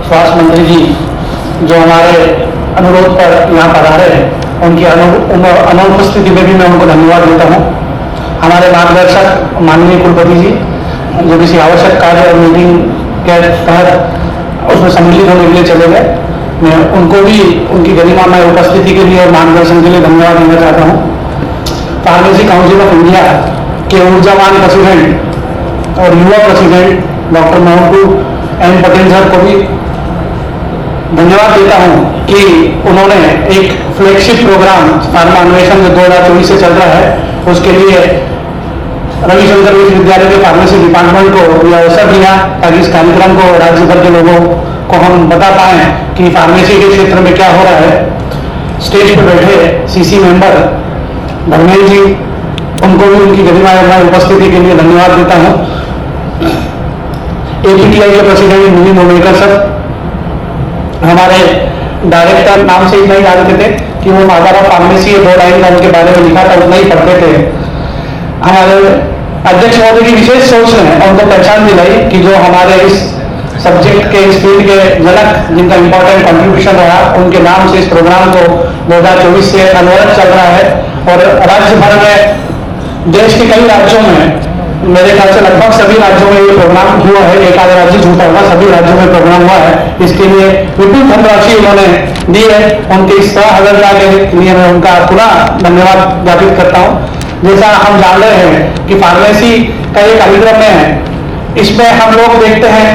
स्वास्थ्य मंत्री जी जो हमारे अनुरोध पर यहाँ पधारे हैं, उनकी अनुपस्थिति में भी मैं उनको धन्यवाद देता हूँ। हमारे मार्गदर्शक माननीय कुलपति जी जो किसी आवश्यक कार्य और मीटिंग के तहत उसमें सम्मिलित होने के लिए चले गए, मैं उनको भी उनकी गरिमामय उपस्थिति के लिए और मार्गदर्शन के लिए धन्यवाद देना चाहता हूँ। फार्मेसी काउंसिल ऑफ इंडिया के ऊर्जावान प्रेसिडेंट और युवा president doctor Montu M Patel sir को भी धन्यवाद देता हूं कि उन्होंने एक फ्लैगशिप प्रोग्राम फार्मा अन्वेषण जो 2024 से चल रहा है, उसके लिए रविशंकर विश्वविद्यालय के फार्मेसी डिपार्टमेंट को यह अवसर दिया ताकि इस कार्यक्रम को राज्य भर के लोगों को हम बता पाएं कि फार्मेसी के क्षेत्र में क्या हो रहा है। स्टेज पर बैठे सीसी मेंबर धर्मेंद्र जी, उनको भी उनकी गरिमामय उपस्थिति के लिए धन्यवाद देता हूं। एपीटीआई के प्रेसिडेंट मुनीम मोमेकर सर, हमारे डायरेक्टर नाम से इतना ही जानते थे कि वो फादर ऑफ फार्मेसी 2 लाइन का उनके बारे में लिखा था, उतना ही पढ़ते थे। हमारे अध्यक्ष महोदय की विशेष सोच ने उनको पहचान दिलाई कि जो हमारे इस सब्जेक्ट के इस फील्ड के जनक जिनका इंपॉर्टेंट कंट्रीब्यूशन रहा, उनके नाम से इस प्रोग्राम को 2024 से अनवरत चल रहा है। और राज्य भर में देश के कई राज्यों में, मेरे ख्याल से लगभग सभी राज्यों में ये प्रोग्राम हुआ है, एक आध राज्य झूठा होगा, सभी राज्यों में प्रोग्राम हुआ है। इसके लिए विपुल धनराशि उन्होंने दी है, उनके इस 100,000 के लिए मैं उनका पुनः धन्यवाद ज्ञापित करता हूँ। जैसा हम जान रहे हैं कि फार्मेसी का एक कार्यक्रम में है, इसमें हम लोग देखते हैं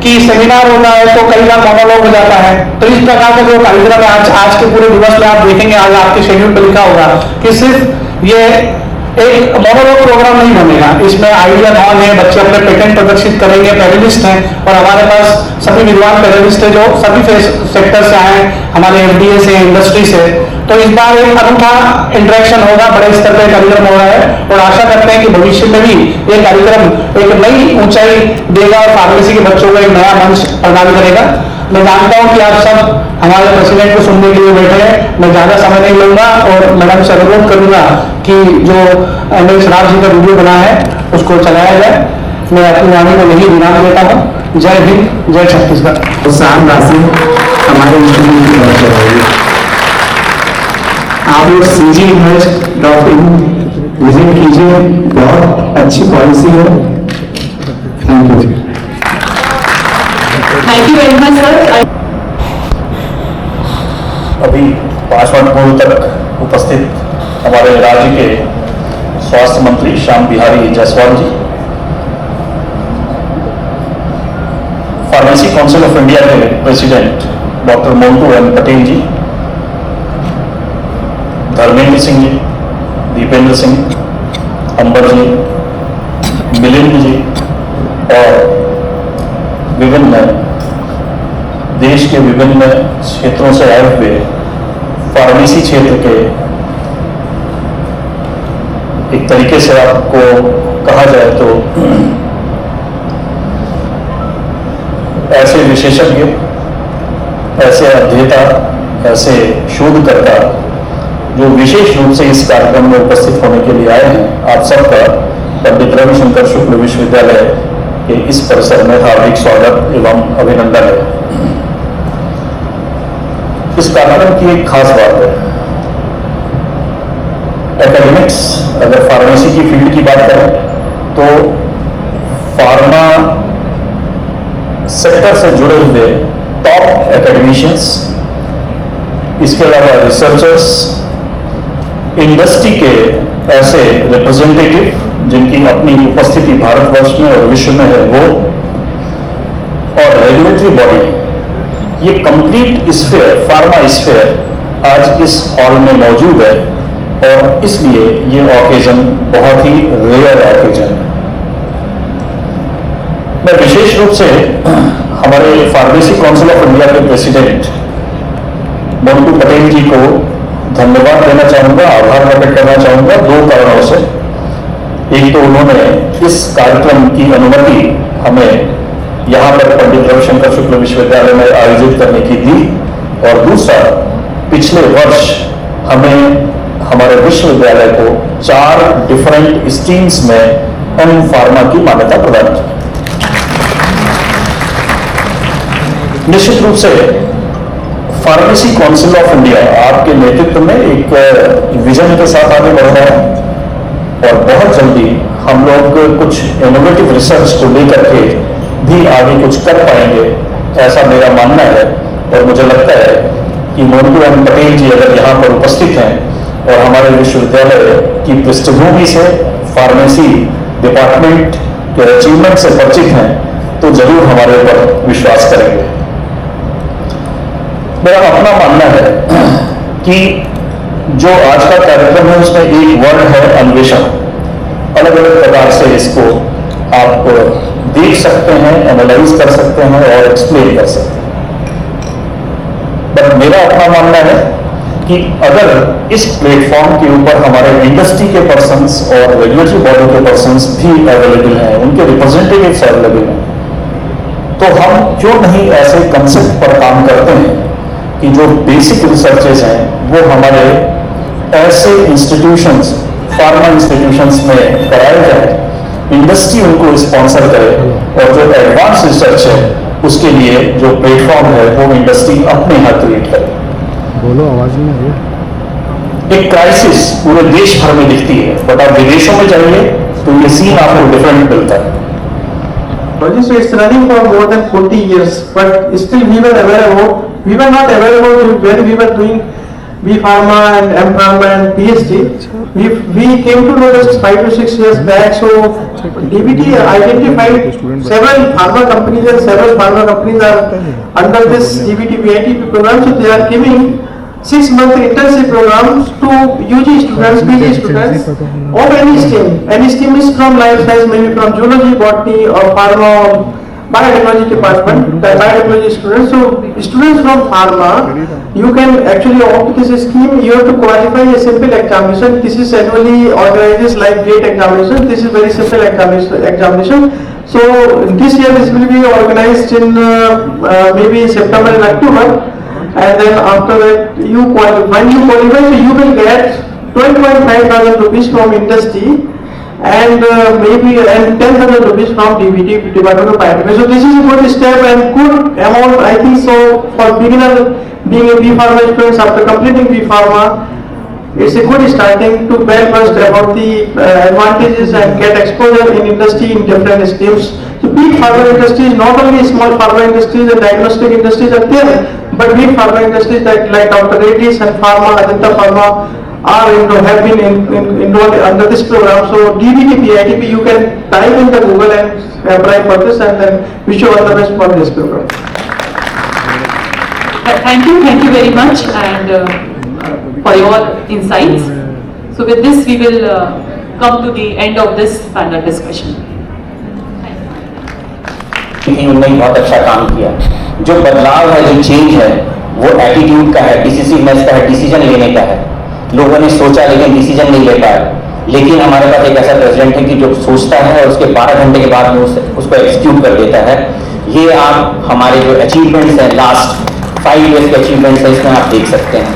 कि सेमिनार होता है तो कई बार मोनोलॉग हो जाता है। तो इस प्रकार का जो कार्यक्रम है आज के पूरे दिवस में आप देखेंगे, आज आपके शेड्यूल पर लिखा होगा कि सिर्फ ये एक मोनोलॉग प्रोग्राम नहीं बनेगा, इसमें आइडिया धॉन है, बच्चे अपने पेटेंट प्रदर्शित करेंगे, पैनलिस्ट हैं और हमारे पास सभी विद्वान पैनलिस्ट है जो सभी सेक्टर से आए हैं, हमारे एफडीए से, इंडस्ट्री से। तो इस बार एक अनूठा इंटरेक्शन होगा, बड़े स्तर पर कार्यक्रम हो रहा है और आशा करते हैं कि भविष्य में भी ये कार्यक्रम एक नई ऊंचाई देगा और फार्मेसी के बच्चों को एक नया मंच प्रदान करेगा। मैं जानता हूं कि आप सब हमारे प्रेसिडेंट को सुनने के लिए बैठे हैं, मैं ज्यादा समय नहीं लूंगा और मैडम से अनुरोध करूंगा कि जो एमएल शराब जी का वीडियो बना है उसको चलाया जाए। मैं अपनी वाणी को यही विराम देता हूँ। जय हिंद, जय छत्तीसगढ़। तो शाम राशि हमारे आप लोग cg-invest.in विजिट कीजिए, बहुत अच्छी पॉलिसी है। Thank you. Thank you very much sir. अभी 5 मिनट पूर्व तक उपस्थित हमारे राज्य के स्वास्थ्य मंत्री Shyam Bihari Jaiswal ji, pharmacy council of India के president doctor Montu M Patel ji, Dharmendra Singh ji, Dipendra Singh, Ambar ji, Milind ji और विभिन्न देश के विभिन्न क्षेत्रों से आए हुए फार्मेसी क्षेत्र के, एक तरीके से आपको कहा जाए तो ऐसे विशेषज्ञ, ऐसे अध्येता, ऐसे शोधकर्ता जो विशेष रूप से इस कार्यक्रम में उपस्थित होने के लिए आए हैं, आप सबका पंडित रविशंकर शुक्ल विश्वविद्यालय के इस परिसर में हार्दिक स्वागत एवं अभिनंदन है। इस कार्यक्रम की एक खास बात है, एकेडमिक्स, अगर फार्मेसी की फील्ड की बात करें तो फार्मा सेक्टर से जुड़े हुए टॉप एकेडमिशियंस, इसके अलावा रिसर्चर्स, इंडस्ट्री के ऐसे रिप्रेजेंटेटिव जिनकी अपनी उपस्थिति भारतवर्ष में और विश्व में है वो, और रेगुलेटरी बॉडी, ये कंप्लीट स्फीयर, फार्मा स्फीयर आज इस हॉल में मौजूद है और इसलिए ये ऑकेजन बहुत ही रेयर ऑकेजन है। मैं विशेष रूप से हमारे फार्मेसी काउंसिल ऑफ इंडिया के प्रेसिडेंट मोंटू पटेल जी को धन्यवाद देना चाहूंगा, आभार प्रकट करना चाहूंगा 2 कारणों से। एक तो उन्होंने इस कार्यक्रम की अनुमति हमें यहाँ पर पंडित रविशंकर शुक्ल विश्वविद्यालय में आयोजित करने की दी, और दूसरा, पिछले वर्ष हमें हमारे विश्वविद्यालय को 4 डिफरेंट स्ट्रीम्स में एम फार्मा की मान्यता प्रदान की। निश्चित रूप से फार्मेसी काउंसिल ऑफ इंडिया आपके नेतृत्व में एक विजन के साथ आगे बढ़ रहा है और बहुत जल्दी हम लोग कुछ इनोवेटिव रिसर्च को लेकर के भी आगे कुछ कर पाएंगे, ऐसा मेरा मानना है। और मुझे लगता है कि मोन्टू एम पटेल जी अगर यहाँ पर उपस्थित हैं और हमारे विश्वविद्यालय की पृष्ठभूमि से फार्मेसी डिपार्टमेंट के अचीवमेंट से परिचित हैं तो जरूर हमारे ऊपर विश्वास करेंगे। मेरा अपना मानना है कि जो आज का कार्यक्रम है उसमें एक वर्ड है अन्वेषण। अलग अलग प्रकार से इसको आप देख सकते हैं, एनालाइज कर सकते हैं और एक्सप्लेन कर सकते हैं। बट मेरा अपना मानना है कि अगर इस प्लेटफॉर्म के ऊपर हमारे इंडस्ट्री के पर्सन्स और रेगुलेटरी बॉडी के पर्सन्स भी अवेलेबल हैं, उनके रिप्रेजेंटेटिव्स अवेलेबल हैं, तो हम क्यों नहीं ऐसे कंसेप्ट पर काम करते हैं कि जो बेसिक रिसर्चेस हैं वो हमारे ऐसे इंस्टीट्यूशंस, फार्मा इंस्टीट्यूशंस में कराए जाए, इंडस्ट्री उनको स्पॉन्सर करे और जो एडवांस रिसर्च है उसके लिए जो प्लेटफॉर्म है वो इंडस्ट्री अपने यहाँ क्रिएट करे। बोलो, आवाज नहीं आ रही। एक क्राइसिस पूरे देश भर में दिखती है, बट आप विदेशों में जाइए तो ये सीन आपको डिफरेंट मिलता है। So it's running for more than 40 years, but still we were not aware about when we were doing B Pharma and M Pharma and PhD. We came to know just 5 to 6 years back. So DBT identified several pharma companies and several pharma companies are under this DBT BIP program. So they are giving 6-month intensive programs to UG students, PG students of any stream. Any stream is from life science, maybe from zoology, botany or pharma, biotechnology department, biotechnology students. So students from pharma, you can actually opt this scheme. You have to qualify a simple examination. This is annually organizes like GATE examination. This is very simple examination. So this year this will be organized in maybe September and October. And then after that, when you qualify, so you will get 12,500 rupees from industry and maybe 10,000 rupees from DBT, Department of Biotechnology. So this is a good step and good amount, I think so, for beginner being a B Pharma students after completing B Pharma. It's a good starting to well first about the advantages and get exposure in industry in different streams. So big pharma industries, not only small pharma industries and diagnostic industries are there, but big pharma industries like Dr. Reddy's and Pharma, Aditya Pharma have been enrolled under this program. So DBT, PITP, you can type in the Google and apply for this, and then wish you all the best for this program. Thank you very much and for your insights. So with this we will come to the end of this panel discussion. उन्होंने बहुत अच्छा काम किया। जो बदलाव है, जो change है, वो एटीट्यूड का है, डिसिसिवनेस का है, डिसीजन लेने का है। लोगों ने सोचा लेकिन डिसीजन नहीं ले पाए। लेकिन हमारे पास एक ऐसा प्रेसिडेंट है कि जो सोचता है और उसके 12 घंटे के बाद में उसको एक्सिक्यूट कर देता है। ये आप हमारे जो अचीवमेंट्स हैं, लास्ट 5 ईयर्स के अचीवमेंट्स हैं, इसमें आप देख सकते हैं।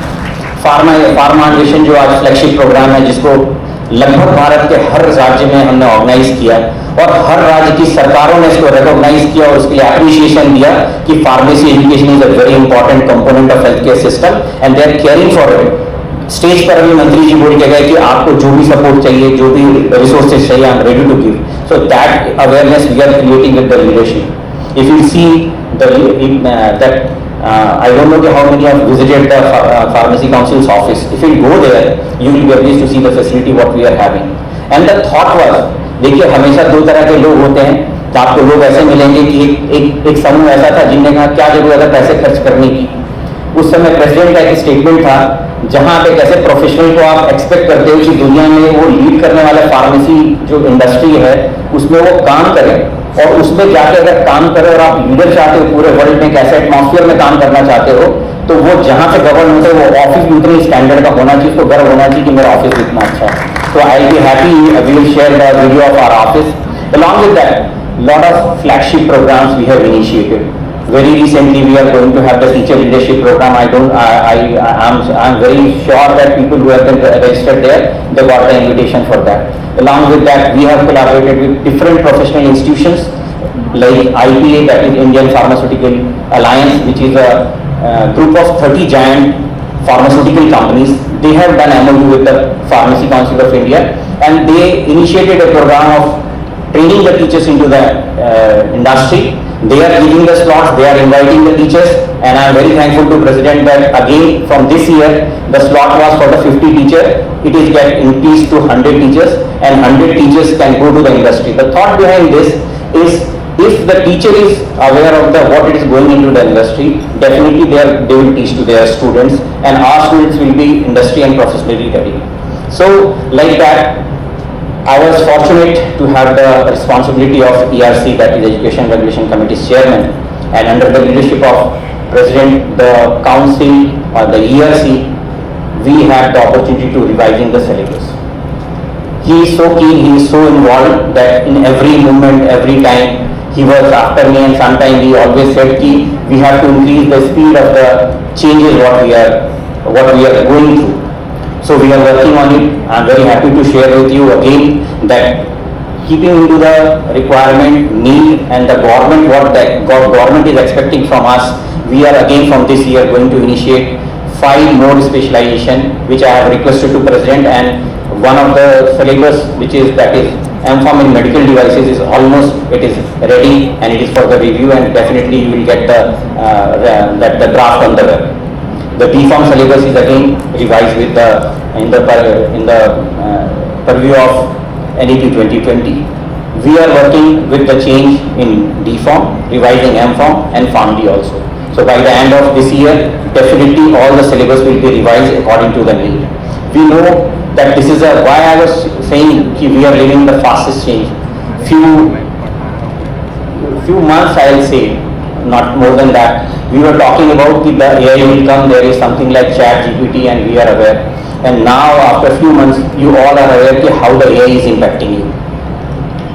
फार्मा अन्वेषण जो आज फ्लैगशिप प्रोग्राम है, जिसको लगभग भारत के हर राज्य में हमने ऑर्गेनाइज किया और हर राज्य की सरकारों ने इसको रिकॉग्नाइज किया और उसके लिए एप्रिसिएशन दिया कि pharmacy education is a very important component of health care system and they are caring for it. Stage पर अभी मंत्री जी बोल के गए कि आपको जो भी सपोर्ट चाहिए, जो भी रिसोर्सेज चाहिए, I am ready to give. So that awareness we are creating with the leadership. If you see that I don't know how many have visited the Pharmacy Council's office. If you go there, you will be amazed to see the facility what we are having. And the thought was, देखिए हमेशा 2 तरह के लोग होते हैं। तो आपको लोग ऐसे मिलेंगे कि एक समूह ऐसा था जिनने कहा क्या जरूरत है पैसे खर्च करने की। उस समय प्रेसिडेंट का एक स्टेटमेंट था जहां पे कैसे प्रोफेशनल को आप एक्सपेक्ट करते हो कि दुनिया में वो लीड करने वाला फार्मेसी जो इंडस्ट्री है उसमें वो काम करें और उसमें जाके अगर काम करें और आप लीडर चाहते हो पूरे वर्ल्ड में कैसे एटमॉस्फेयर में काम करना चाहते हो तो वो जहां पे गवर्न होते हैं वो ऑफिस भी उतने स्टैंडर्ड का होना चाहिए, उसको गर्व होना चाहिए कि मेरा ऑफिस इतना अच्छा है। तो I be happy we will share the video of our office along with that lot of flagship programs we have initiated. Very recently we are going to have the teacher leadership program. I'm very sure that people who have been registered there, they got the invitation for that. Along with that, we have collaborated with different professional institutions. like IPA, that is Indian Pharmaceutical Alliance, which is a group of 30 giant pharmaceutical companies. They have done MOU with the Pharmacy Council of India, and they initiated a program of training the teachers into the industry. They are giving the slots, they are inviting the teachers, and I am very thankful to President that again from this year the slot was for the 50 teacher. It is get increased to 100 teachers, and 100 teachers can go to the industry. The thought behind this is, if the teacher is aware of what it is going into the industry, definitely they will teach to their students, and our students will be industry and professionally ready. So like that, I was fortunate to have the responsibility of ERC, that is Education Regulation Committee's chairman, and under the leadership of President, the council or the ERC, we had the opportunity to revising the syllabus. He is so keen, he is so involved that in every moment, every time, he was after me, and sometimes he always said ki we have to increase the speed of the changes what we are going through. So we are working on it. I am very happy to share with you again that keeping into the requirement, need, and the government, what the government is expecting from us, we are again from this year going to initiate 5 more specialization, which I have requested to President, and one of the syllabus which is M.Pharm in medical devices is almost, it is ready, and it is for the review, and definitely you will get the draft on the web. The B.Pharm syllabus is again revised with in the purview of NEP 2020. We are working with the change in D.Pharm, revising M.Pharm and PharmD also. So by the end of this year, definitely all the syllabus will be revised according to the need. We know that this is why I was saying we are living the fastest change. Few months, I will say, not more than that, we were talking about the AI will come, there is something like ChatGPT, and we are aware. And now after a few months, you all are aware of how the AI is impacting you.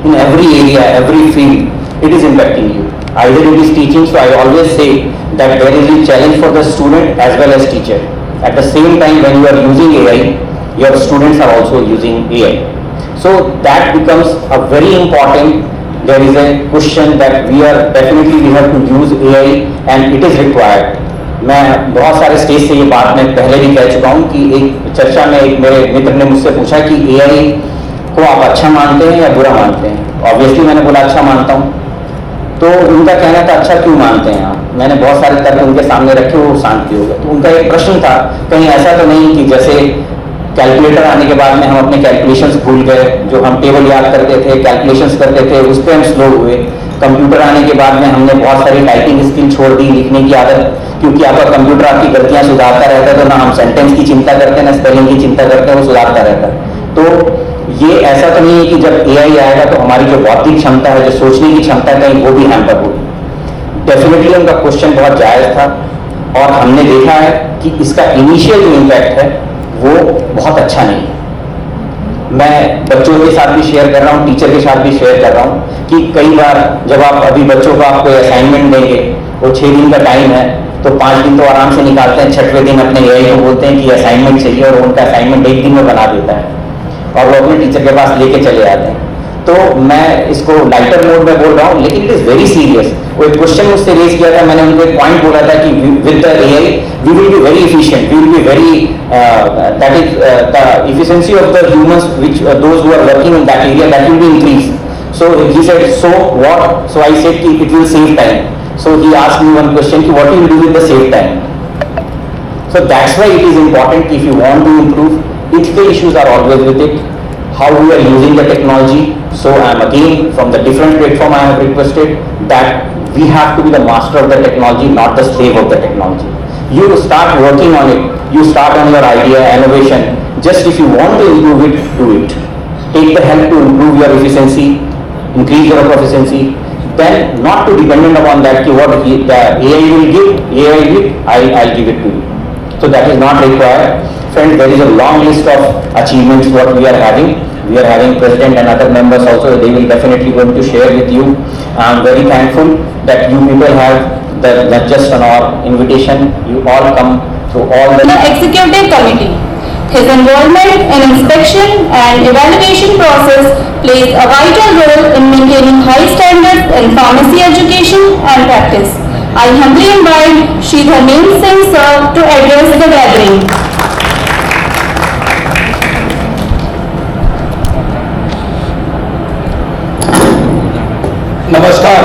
In every area, every field, it is impacting you. Either it is teaching, so I always say that there is a challenge for the student as well as teacher. At the same time, when you are using AI, your students are also using AI. So that becomes a very important. There is a question that we have to use AI, and it is required. मैं बहुत सारे stage से ये बात मैं पहले भी कह चुका हूँ कि एक चर्चा में एक मेरे मित्र ने मुझसे पूछा कि AI को आप अच्छा मानते हैं या बुरा मानते हैं. ऑब्वियसली मैंने बोला अच्छा मानता हूँ. तो उनका कहना था अच्छा क्यों मानते हैं आप. मैंने बहुत सारे तर्क उनके सामने रखे, वो शांति हो गए. तो उनका एक प्रश्न था, कहीं ऐसा तो नहीं कि जैसे कैलकुलेटर आने के बाद में हम अपने कैलकुलेशंस भूल गए, जो हम टेबल याद करते थे, कैलकुलेशंस करते थे, उस पर हम स्लो हुए. कंप्यूटर आने के बाद में हमने बहुत सारी टाइपिंग स्किल छोड़ दी, लिखने की आदत, क्योंकि आपका कंप्यूटर आपकी गलतियां सुधारता रहता है, तो ना हम सेंटेंस की चिंता करते हैं, ना स्पेलिंग की चिंता करते हैं, वो सुधारता रहता है. तो ये ऐसा तो नहीं है कि जब AI आएगा तो हमारी जो बौद्धिक क्षमता है, जो सोचने की क्षमता है, कहीं वो भी हैम्पर होगी. डेफिनेटली उनका क्वेश्चन बहुत जायज था, और हमने देखा है कि इसका इनिशियल जो इम्पैक्ट है वो बहुत अच्छा नहीं है. मैं बच्चों के साथ भी शेयर कर रहा हूँ, टीचर के साथ भी शेयर कर रहा हूँ कि कई बार जब आप अभी बच्चों को आप कोई असाइनमेंट देंगे, वो 6 दिन का टाइम है, तो 5 दिन तो आराम से निकालते हैं, 6वें दिन अपने AI को बोलते हैं कि असाइनमेंट चाहिए, और उनका असाइनमेंट 1 दिन में बना देता है, और वो अपने टीचर के पास लेके चले जाते हैं. तो मैं इसको लाइटर मोड में बोल रहा हूँ, लेकिन इट इज वेरी सीरियस. वो एक क्वेश्चन मुझसे रेज किया था, मैंने उनको एक पॉइंट बोला था कि with the AI we will be very efficient, we will be very that is the efficiency of the humans which those who are working in that area, that will be increase. So he said so what, so I said कि it will save time. So he asked me one question कि what you will do with the save time. So that's why it is important, if you want to improve, ethical issues are always with it. How we are using the technology. So I am again from the different platform I have requested that we have to be the master of the technology, not the slave of the technology. You start working on it. You start on your idea, innovation. Just if you want to improve it, do it. Take the help to improve your efficiency, increase your proficiency. Then not to dependent upon that ki what the AI will give, AI will, I'll give it to you. So that is not required. Friends, there is a long list of achievements what we are having. We are having President and other members also. They will definitely going to share with you. I am very thankful that you people have not just on our invitation. You all come through all the executive committee. His involvement in inspection and evaluation process plays a vital role in maintaining high standards in pharmacy education and practice. I humbly invite Shri Dharmendra Singh sir to address the gathering. नमस्कार।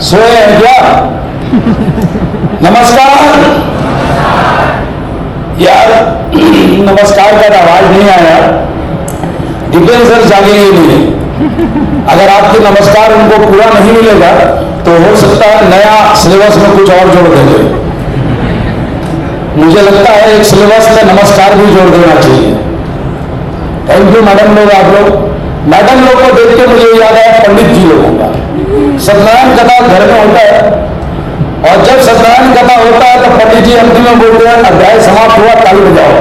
सोए हैं क्या? नमस्कार यार, नमस्कार का आवाज नहीं आया। डिफेंसर जागेंगे नहीं। अगर आपके नमस्कार उनको पूरा नहीं मिलेगा तो हो सकता है नया सिलेबस में कुछ और जोड़ देंगे। मुझे लगता है एक सिलेबस में नमस्कार भी जोड़ देना चाहिए। थैंक यू मैडम लोग, आप लोग मैडम लोग को देख के मुझे याद आया पंडित जी लोगों का। सत्यनारायण कथा घर में होता है और जब सत्यनारायण कथा होता है तो पंडित जी अंतिम में बोलते हैं अध्याय समाप्त हुआ, ताली बजाओ।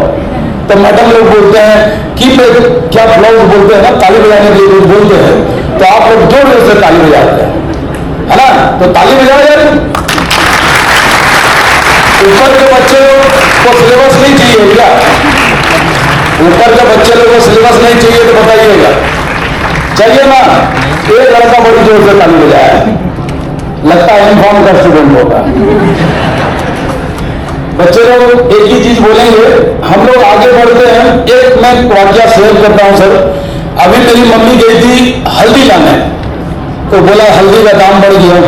तो मैडम लोग बोलते हैं कि क्या ब्लाउज बोलते हैं ना, ताली बजाने के लिए लोग बोलते हैं, तो आप लोग जोर जोर से ताली बजाते हैं, है ना? तो ताली बजाओ यार। ऊपर के बच्चे को सिलेबस नहीं चाहिए क्या? ऊपर के बच्चे लोग को सिलेबस नहीं चाहिए तो बताइएगा, चाहिए ना? एक लड़का बड़ी जोर से ताली बजाया, लगता है इनफॉर्म का स्टूडेंट होगा। बच्चे लोग एक ही चीज बोलेंगे, हम लोग आगे बढ़ते हैं। एक मैं वाक्य शेयर करता हूं सर। अभी मेरी मम्मी गई थी हल्दी लाने, तो बोला हल्दी का दाम बढ़ गया।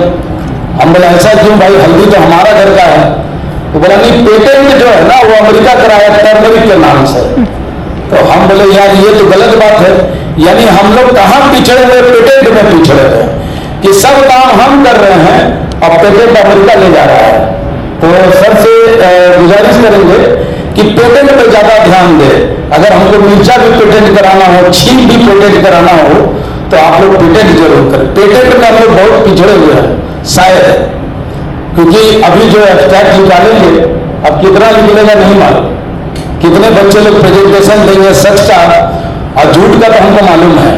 हम बोला ऐसा क्यों भाई, हल्दी तो हमारा घर का है। तो बोला नहीं, पेटेंट जो है ना वो अमेरिका कराया टर्मरिक के नाम से। तो हम बोले यार ये तो गलत बात है। यानी हम लोग कहाँ पिछड़े हुए, पेटेंट में पिछड़े हुए कि सब काम हम कर रहे हैं और पेटेंट अमेरिका ले जा रहा है। तो सर से गुजारिश करेंगे कि पेटेंट पर ज्यादा ध्यान दे। अगर हमको मिर्चा भी पेटेंट कराना हो, छीन भी पेटेंट कराना हो तो आप लोग पेटेंट जरूर करें। पेटेंट में हम लोग बहुत पिछड़े हुए हैं शायद, क्योंकि अभी जो एब्स्ट्रैक्ट निकालेंगे अब कितना निकलेगा नहीं मालूम। कितने बच्चे लोग प्रेजेंटेशन देंगे सच का और झूठ का तो हमको मालूम है।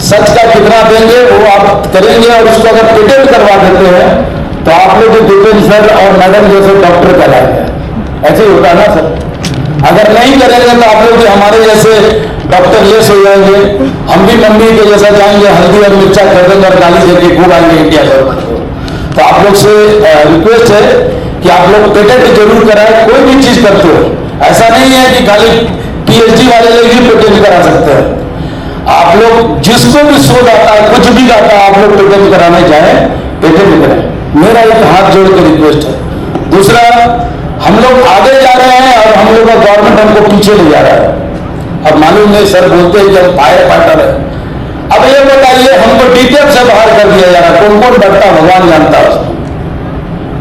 सच का कितना देंगे वो आप करेंगे और उसको अगर पेटेंट करवा देते हैं तो आप लोग जो डिफेंसर और मैडम जैसे डॉक्टर कहलाएंगे। ऐसे ही होता है ना सर। अगर नहीं करेंगे तो आप लोग हमारे जैसे डॉक्टर लेस हो जाएंगे। हम भी मम्मी के जैसा जाएंगे, हल्दी और मिर्चा कर देंगे और गाली देके खूब आएंगे इंडिया गवर्नमेंट को। तो आप लोग से रिक्वेस्ट है कि आप लोग पेटेंट जरूर कराएं। कोई भी चीज करते हो, ऐसा नहीं है कि खाली पीएचडी वाले लोग ही पेटेंट करा सकते हैं। आप लोग जिसको भी शोध आता है, कुछ भी आता है, आप लोग पेटेंट कराने जाए, पेटेंट करें। मेरा एक हाथ जोड़ के रिक्वेस्ट है। दूसरा, हम लोग आगे जा रहे हैं और हम लोग का गवर्नमेंट हमको पीछे ले जा रहा है। अब मालूम नहीं सर बोलते हैं कि हम फायर फाइटर है। अब ये बताइए हमको डिटेल से बाहर कर दिया जा रहा है। कौन कौन बैठता भगवान जानता है उसको।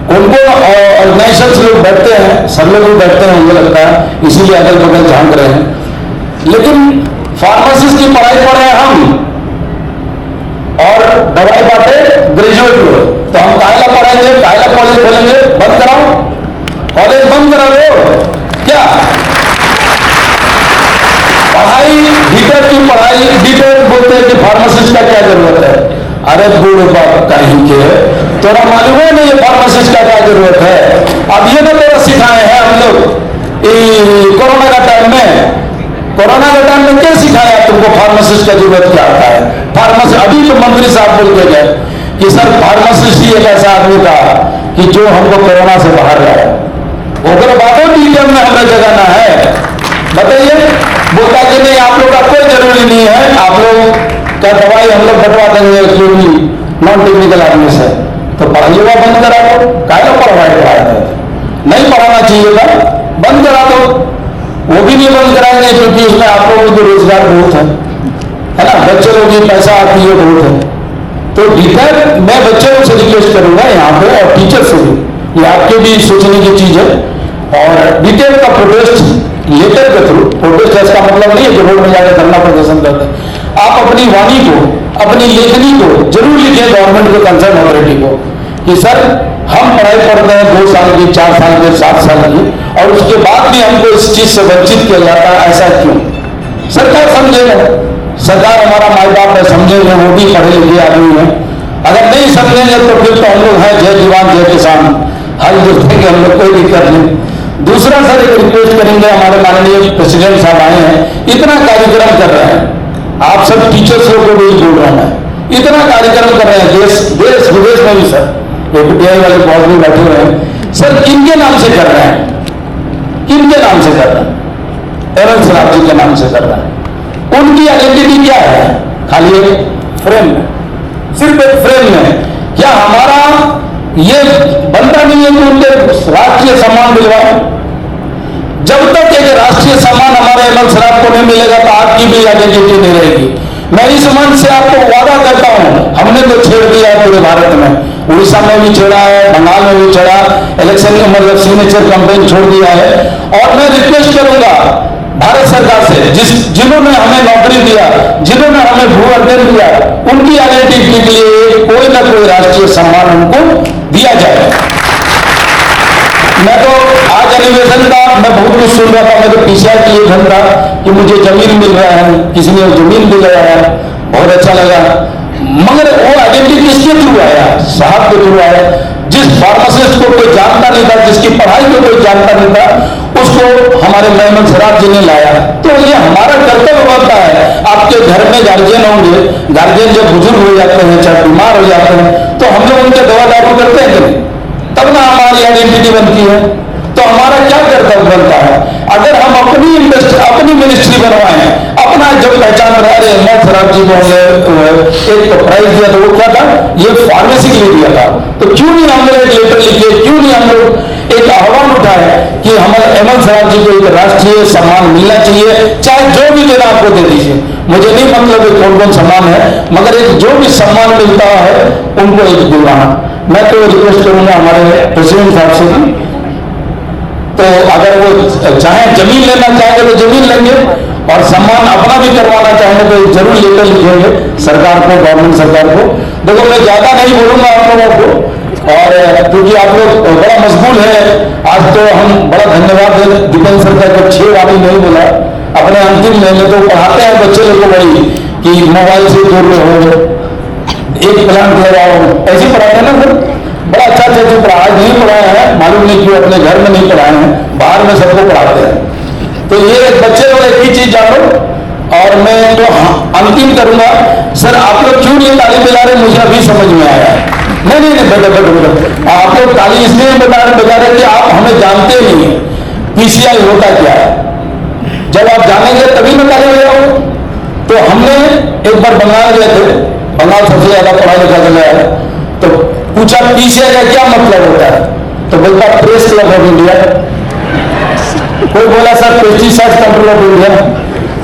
कौन कौन ऑर्गेनाइजेशन लोग बैठते हैं, सब लोग भी बैठते हैं मुझे लगता है, इसीलिए अगल बगल झांक रहे हैं। लेकिन फार्मासिस्ट की पढ़ाई पढ़े हैं हम और दवाई बांटे ग्रेजुएट हुए, तो हम कायला पढ़ाएंगे, कायला कॉलेज खोलेंगे, बंद कराओ कॉलेज, बंद करा दो क्या? पढ़ाई डीटेल की पढ़ाई, डिटेल बोलते हैं कि फार्मासिस्ट का क्या जरूरत है। अरे बूढ़ बाप कहीं के, तोरा मालूम है नहीं फार्मासिस्ट का क्या जरूरत है? अब ये ना तेरा सिखाए हैं हम लोग कोरोना का टाइम में। कोरोना के टाइम में क्या सिखाया तुमको फार्मासिस्ट का जरूरत क्या होता है? फार्मासिस्ट अभी तो मंत्री साहब बोल के गए कि सर फार्मासिस्ट ही एक ऐसा आदमी था कि जो हमको कोरोना से बाहर लाया। ओकर बातों डीएम में हमें जगाना है। बताइए, बोलता कि नहीं आप लोग का कोई जरूरी नहीं है, आप लोग का दवाई हम लोग बटवा देंगे क्योंकि नॉन टेक्निकल आदमी से। तो पढ़ाइएगा बंद करा दो, काहे पढ़ाए नहीं पढ़ाना चाहिए था, बंद करा दो। वो भी नहीं बंद कराएंगे क्योंकि उसमें आप लोगों को रोजगार बहुत है ना, बच्चे लोग की पैसा आती है बहुत है। तो डिटेल मैं बच्चे लोग से रिक्वेस्ट करूंगा यहाँ पे और टीचर से भी, ये आपके भी सोचने की चीज है। और डिटेल का प्रोटेस्ट लेटर के थ्रू, प्रोटेस्ट इसका मतलब नहीं है कि रोड में जाकर धरना प्रदर्शन करते हैं। आप अपनी वाणी को, अपनी लेखनी को जरूर लिखें गवर्नमेंट के कंसर्न अथॉरिटी को कि सर हम पढ़ाई पढ़ते हैं 2 साल की, 4 साल की, 7 साल की और उसके बाद भी हमको इस चीज से वंचित किया जाता है, ऐसा क्यों? सरकार समझेगा, सरकार हमारा माई बाप है, समझेंगे, वो भी पढ़े लिखे आदमी है। अगर नहीं समझेंगे तो फिर तो हम लोग हैं जय जवान जय किसान, हर देखेंगे हम लोग, कोई दिक्कत नहीं। दूसरा सर एक रिक्वेस्ट करेंगे, हमारे माननीय प्रेसिडेंट साहब आए हैं, इतना कार्यक्रम कर रहे हैं, आप सब टीचर्स लोग को भी बोल रहा हूं, इतना कार्यक्रम कर रहे हैं देश विदेश में भी सर, पीटीआई वाले बहुत भी बैठे हुए हैं सर, किनके नाम से कर रहे हैं, किनके नाम से कर रहे हैं? एमएल सराफ जी के नाम से कर रहे हैं। उनकी आइडेंटिटी क्या है? खाली एक फ्रेम में, सिर्फ एक फ्रेम में। क्या हमारा ये बनता नहीं है कि उनके राष्ट्रीय सम्मान मिलवाए? जब तक एक राष्ट्रीय सम्मान हमारे एमएल सराफ को नहीं मिलेगा तो आपकी भी आइडेंटिटी नहीं रहेगी। मैं इस मंच से आपको वादा करता हूं, हमने तो छेड़ दिया है पूरे भारत में, उड़ीसा में भी छेड़ा है, बंगाल में भी छेड़ा, इलेक्शन के मतलब सिग्नेचर कैंपेन छोड़ दिया है। और मैं रिक्वेस्ट करूंगा भारत सरकार से, जिन्होंने हमें नौकरी दिया, जिन्होंने हमें भू अर्जन दिया, उनकी आइडेंटिटी के लिए कोई ना कोई राष्ट्रीय सम्मान उनको दिया जाए। मैं तो आज अधिवेशन का मैं बहुत कुछ सुन रहा था, मैं तो पीसीआर की एक घंटा कि मुझे जमीन मिल रहा है, किसी ने जमीन दिलाया है, बहुत अच्छा लगा। मगर वो आइडेंटिटी किसके थ्रू आया? साहब के थ्रू आया। जिस फार्मासिस्ट को कोई जानता नहीं था, जिसकी पढ़ाई को कोई जानता नहीं था, उसको हमारे मेहमान सराफ जी ने लाया। तो ये हमारा कर्तव्य बनता है। आपके घर में गार्जियन होंगे, गार्जियन जब बुजुर्ग हो जाते हैं, चाहे बीमार हो जाते हैं, तो हम लोग उनके दवा दारू करते हैं कि नहीं? तब ना हमारी आइडेंटिटी बनती है। तो हमारा क्या कर्तव्य बनता है? अगर हम अपनी मिनिस्ट्री बनवाएं, अपना जब पहचान बना रहे हैं, सराफ जी को एक तो प्राइज दिया, तो वो क्या था? ये फार्मेसी के लिए दिया था। तो क्यों नहीं हम लोग एक लेटर लिखे, क्यों नहीं हम लोग एक आह्वान उठाए कि हमारे एमएल सराफ जी को एक राष्ट्रीय सम्मान मिलना चाहिए, चाहे जो भी देना आपको दे दीजिए, मुझे नहीं मतलब कौन कौन सम्मान है, मगर एक जो भी सम्मान मिलता है उनको एक दिलवाना। मैं तो रिक्वेस्ट करूंगा हमारे प्रेसिडेंट साहब से, तो अगर वो चाहे जमीन लेना चाहेंगे तो जमीन लेंगे, और सम्मान अपना भी करवाना चाहेंगे तो जरूर लेकर लिखेंगे सरकार को, गवर्नमेंट सरकार को। देखो मैं ज्यादा नहीं बोलूंगा आप लोगों को, और क्योंकि आप लोग बड़ा मशगूल है, आज तो हम बड़ा धन्यवाद दें दीपेंद्र सरकार को, 6 वाली नहीं बोला, अपने अंतिम महीने तो पढ़ाते हैं बच्चे लोग को बड़ी कि मोबाइल से दूर रहो, एक प्लांट लगाओ, ऐसे पढ़ाते हैं ना सर, बड़ा अच्छा अच्छा पढ़ाया, नहीं पढ़ाया है मालूम नहीं क्यों, अपने घर में नहीं पढ़ाए हैं, बाहर में सबको पढ़ाते हैं। तो ये बच्चे लोग एक ही चीज जानो, और मैं तो अंतिम करूंगा सर, आप लोग क्यों नहीं ताली बजा रहे, मुझे अभी समझ में आया। नहीं बेटा आप लोग ताली इसलिए बजा रहे कि आप हमें जानते नहीं है पीसीआई होता क्या है। जब आप जानेंगे तभी मैं ताली बजाऊं। तो हमने एक बार बंगाल गए थे, बंगाल सबसे ज्यादा पढ़ा लिखा जगह है, तो पूछा पीसीआई का क्या मतलब होता है, तो बोलता प्रेस क्लब ऑफ इंडिया। कोई बोला sir pesticide control of India.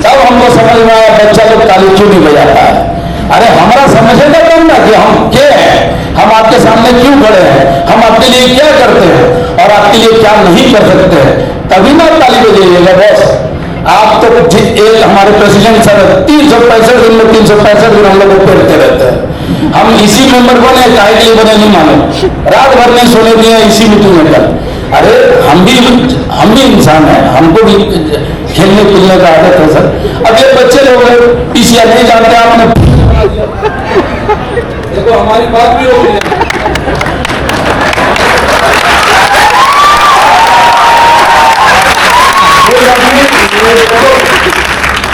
तब हमको समझ में आया बच्चा लोग ताली क्यों नहीं बजाता है। अरे हमारा समझेगा तब ना कि हम क्या है, हम आपके सामने क्यों खड़े हैं, हम आपके लिए क्या करते हैं और आपके लिए क्या नहीं कर सकते हैं, तभी ना ताली बजाइएगा बॉस। आप तो एक हमारे प्रेसिडेंट सर 365 दिन में 365 दिन हम लोग को पेरते रहते हैं। हम इसी मेंबर बने, काहे के लिए बने नहीं मालूम, रात भर नहीं सोने दिए इसी मीटिंग में कल। अरे हम भी इंसान हैं, हमको भी खेलने कूदने का आदत है सर। अब ये बच्चे लोग पीसीआर नहीं जानते, आपने देखो हमारी बात भी हो गई है।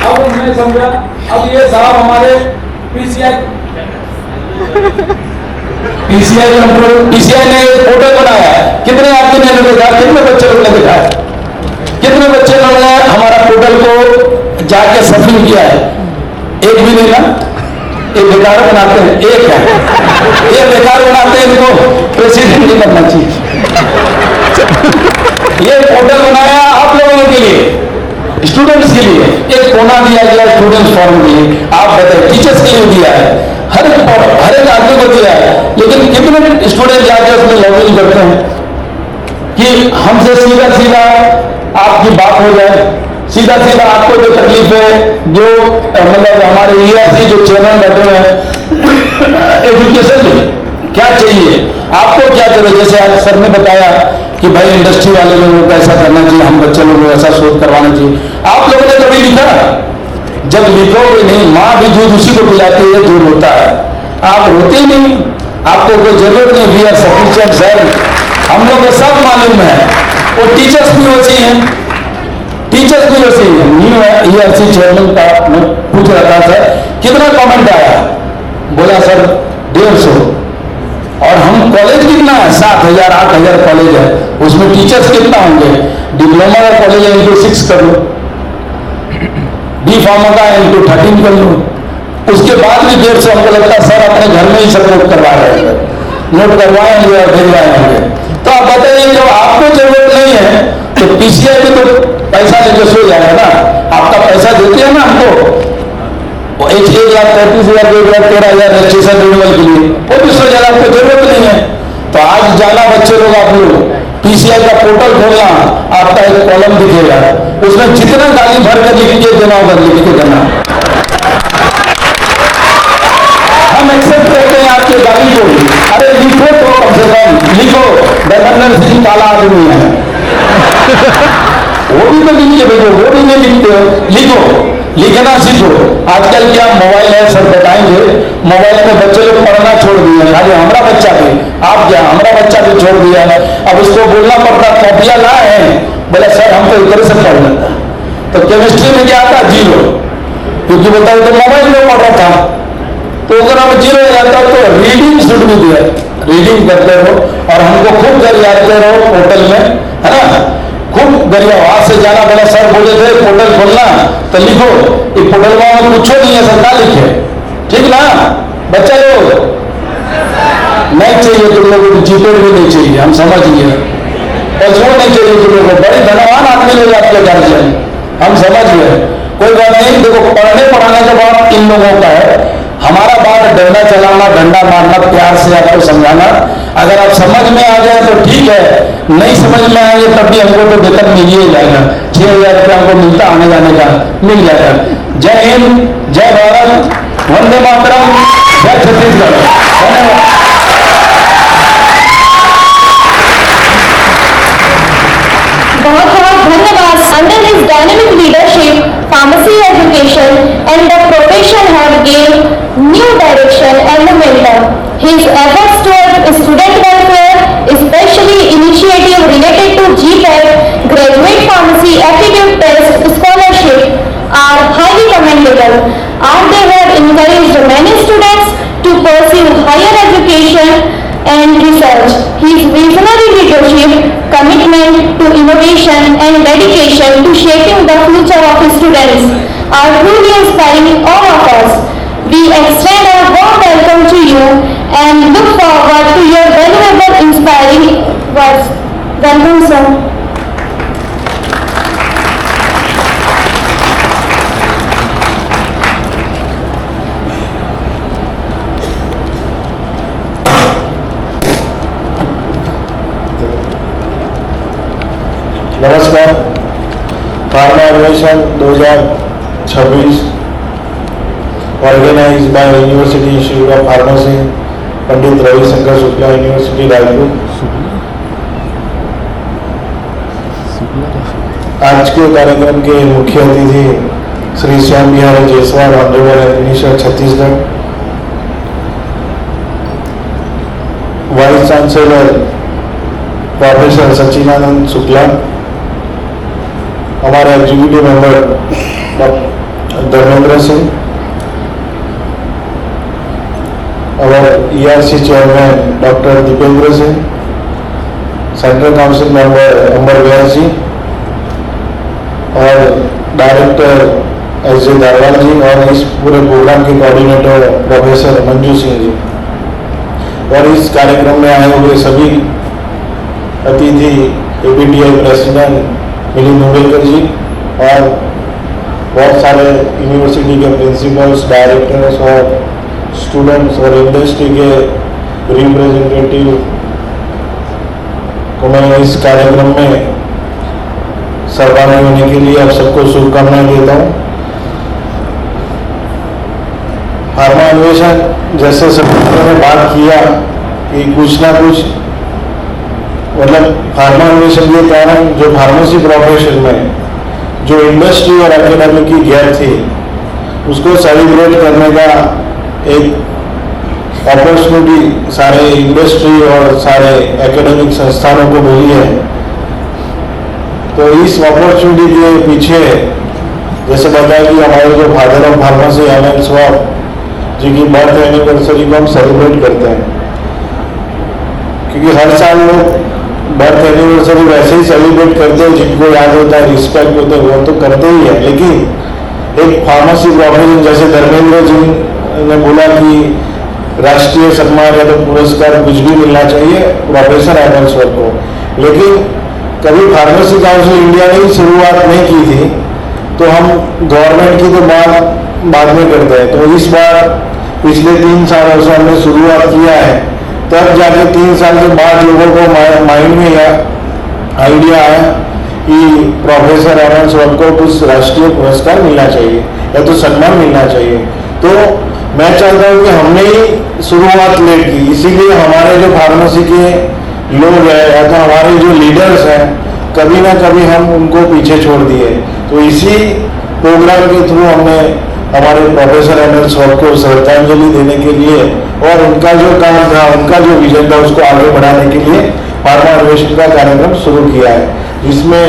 अब मैं समझा, अब ये साहब हमारे पीसीआई ने फोटो बनाया, कितने आपके ने देखा, कितने बच्चे लोग ने देखा, कितने बच्चे लोगों ने हमारा पोर्टल को जाके सर्फिंग किया है? एक भी नहीं ना, एक बेकार बनाते हैं, एक है ये बेकार बनाते हैं, इनको प्रेसिडेंट नहीं बनना चाहिए। ये पोर्टल बनाया आप लोगों के लिए, स्टूडेंट्स के लिए, एक कोना दिया गया स्टूडेंट्स फॉरम के लिए, आप बताइए टीचर्स के लिए दिया है, हर एक आदमी को दिया है, लेकिन कितने स्टूडेंट जाके उसमें लॉगिन करते हैं कि हमसे सीधा सीधा आपकी बात हो जाए, सीधा सीधा आपको जो तकलीफ है, जो मतलब हमारे ईआरसी जो चैनल बैठे हुए हैं, एजुकेशन में क्या चाहिए, आपको क्या चाहिए, जैसे आज सर ने बताया कि भाई इंडस्ट्री वाले लोगों को ऐसा करना चाहिए, हम बच्चे लोगों को ऐसा शोध करवाना चाहिए। आप लोगों ने कभी लिखा? जब लिखोगे नहीं, माँ भी दूध उसी को पिलाती है दूध होता है, आप रोते नहीं, आपको कोई जरूरत नहीं, वी आर सफिशिएंट सर, हम लोग को सब मालूम है। वो टीचर्स भी वैसे ही हैं, टीचर्स भी वैसे ही हैं। न्यू ERC चेयरमैन का मैं पूछ रहा था सर कितना कमेंट आया, बोला सर 150। और हम कॉलेज कितना है, 7,000 8,000 कॉलेज है, उसमें टीचर्स कितना होंगे? डिप्लोमा का कॉलेज है इनटू 6 कर लो, B.Pharma का इनटू 13 कर लो, उसके बाद भी 150 हमको लगता है सर अपने घर में ही सब नोट करवा रहे हैं, नोट करवाएंगे और भिजवाएंगे। तो आप बताइए जब आपको जरूरत नहीं है तो PCI में तो पैसा लेके सो जाएगा ना, आपका पैसा देते हैं ना हमको, वो 1,35,000 1,13,000 रजिस्ट्रेशन रिन्यूअल के लिए, वो भी सो जाएगा, आपको जरूरत नहीं है। तो आज जाना बच्चे लोग, आप लोग PCI का पोर्टल खोलना, आपका एक कॉलम दिखेगा, उसमें जितना गाली भर कर लिख के देना होगा लिख के देना। हम एक्सेप्ट करते हैं आपके गाली को, अरे लिखो तो कम से कम लिखो, गवर्नर सिंह काला आदमी है, वो भी तो लिख के भेजो, वो भी नहीं लिखते हो, लिखो, लिखना सीखो। आजकल क्या मोबाइल है, सब बताएंगे, मोबाइल में बच्चे लोग पढ़ना छोड़ दिए, खाली हमारा बच्चा भी, आप क्या हमारा बच्चा भी छोड़ दिया है। अब उसको बोलना पड़ता कॉपियां लाए हैं, बोला सर हम तो इधर से पढ़ लेता, तो केमिस्ट्री में क्या आता 0, क्योंकि बताओ तो मोबाइल में पढ़ रहा था, तो अगर हम 0 हो जाता तो रीडिंग शुड भी दिया, रीडिंग करते रहो और हमको खूब गरियाते रहो पोर्टल में, है ना, खूब गरिया। वहां से जाना, बोला सर बोले थे पोर्टल खोलना, तो लिखो, ये पोर्टल में कुछ नहीं है, सरकार लिखे, ठीक ना बच्चा लोग? नहीं चाहिए तुम लोगों को, जीपेड भी नहीं चाहिए, हम समझ गए, पासपोर्ट नहीं चाहिए तुम लोगों को, बड़े धनवान आदमी लोग आपके गार्जियन, हम समझ गए, कोई बात नहीं। देखो पढ़ने पढ़ाने के बाद इन लोगों का है, हमारा बात डंडा चलाना, डंडा मारना, प्यार से आपको समझाना। अगर आप समझ में आ जाए तो ठीक है, नहीं समझ में आएंगे तब भी हमको तो वेतन मिल ही जाएगा, 6,000 रुपया हमको मिलता आने जाने का मिल जाएगा। जय हिंद, जय भारत, वंदे मातरम, जय छत्तीसगढ़, धन्यवाद। बहुत बहुत धन्यवाद। Under his dynamic leadership, pharmacy education and the profession have gained new direction and momentum. His efforts toward student welfare, especially initiative related to GPAT, graduate pharmacy aptitude test scholarship, are highly commendable, as they have encouraged many students to pursue higher education and research. His visionary leadership, commitment to innovation and dedication to shaping the future of students are truly inspiring all of us. We extend a warm welcome to you and look forward to your valuable inspiring words. Welcome, sir. नमस्कार। Pharma admission 2026 organised by university institute of pharmacy, Pandit Ravishankar Shukla university Raipur. आज के कार्यक्रम के मुख्य अतिथि Shri Shyam Bihari Jaiswal, honourable minister Chhattisgarh, vice chancellor professor Sachinanand Shukla, हमारे executive member Dharmendra Singh, और ERC chairman doctor Dipendra Singh, central council member Ambar Vyas ji, और डायरेक्टर SJ दारवाल जी, और इस पूरे प्रोग्राम के कोऑर्डिनेटर प्रोफेसर मंजू सिंह जी, और इस कार्यक्रम में आए हुए सभी अतिथि APTI प्रेसिडेंट मिलिंद उंगलकर जी, और बहुत सारे यूनिवर्सिटी के प्रिंसिपल्स, डायरेक्टर्स और स्टूडेंट्स और इंडस्ट्री के रिप्रेजेंटेटिव को मैं इस कार्यक्रम में सहभागी होने के लिए आप सबको शुभकामनाएं देता हूँ। फार्मा इनोवेशन जैसे सभी ने बात किया कि कुछ ना कुछ मतलब फार्मा इनोवेशन के कारण जो फार्मेसी प्रोफेशन में जो इंडस्ट्री और एकेडमी की गैप थी उसको सेलिब्रेट करने का एक अपॉर्चुनिटी सारे इंडस्ट्री और सारे एकेडमिक संस्थानों को मिली है। तो इस अपॉर्चुनिटी के पीछे जैसे बताया कि हमारे जो father of pharmacy M N Swab ji की बर्थ एनिवर्सरी को हम सेलिब्रेट करते हैं, क्योंकि हर साल लोग बर्थ एनिवर्सरी वैसे ही सेलिब्रेट करते हैं, जिनको याद होता है, रिस्पेक्ट होते हैं, वो तो करते ही है। लेकिन एक फार्मेसी प्रोफेशन जैसे धर्मेंद्र जी ने बोला कि राष्ट्रीय सम्मान या तो पुरस्कार कुछ भी मिलना चाहिए प्रोफेसर एमएन स्वाब को, लेकिन कभी फार्मेसी काउंसिल इंडिया ने शुरुआत नहीं की थी, तो हम गवर्नमेंट की तो बाद में करते हैं। तो इस बार पिछले 3 सालों से हमने शुरुआत किया है, तब जाके 3 साल के बाद लोगों को माइंड में आइडिया आया कि प्रोफेसर एमएन स्वाब को कुछ राष्ट्रीय पुरस्कार मिलना चाहिए या तो सम्मान मिलना चाहिए। तो मैं चाहता हूँ कि हमने ही शुरुआत लेट की, इसीलिए हमारे जो फार्मेसी के लोग हैं या तो हमारे जो लीडर्स हैं, कभी ना कभी हम उनको पीछे छोड़ दिए। तो इसी प्रोग्राम के थ्रू हमने हमारे प्रोफेसर एमएन स्वाब को श्रद्धांजलि देने के लिए और उनका जो काम था, उनका जो विजन था, उसको आगे बढ़ाने के लिए फार्मा अन्वेषण का कार्यक्रम शुरू किया है, जिसमें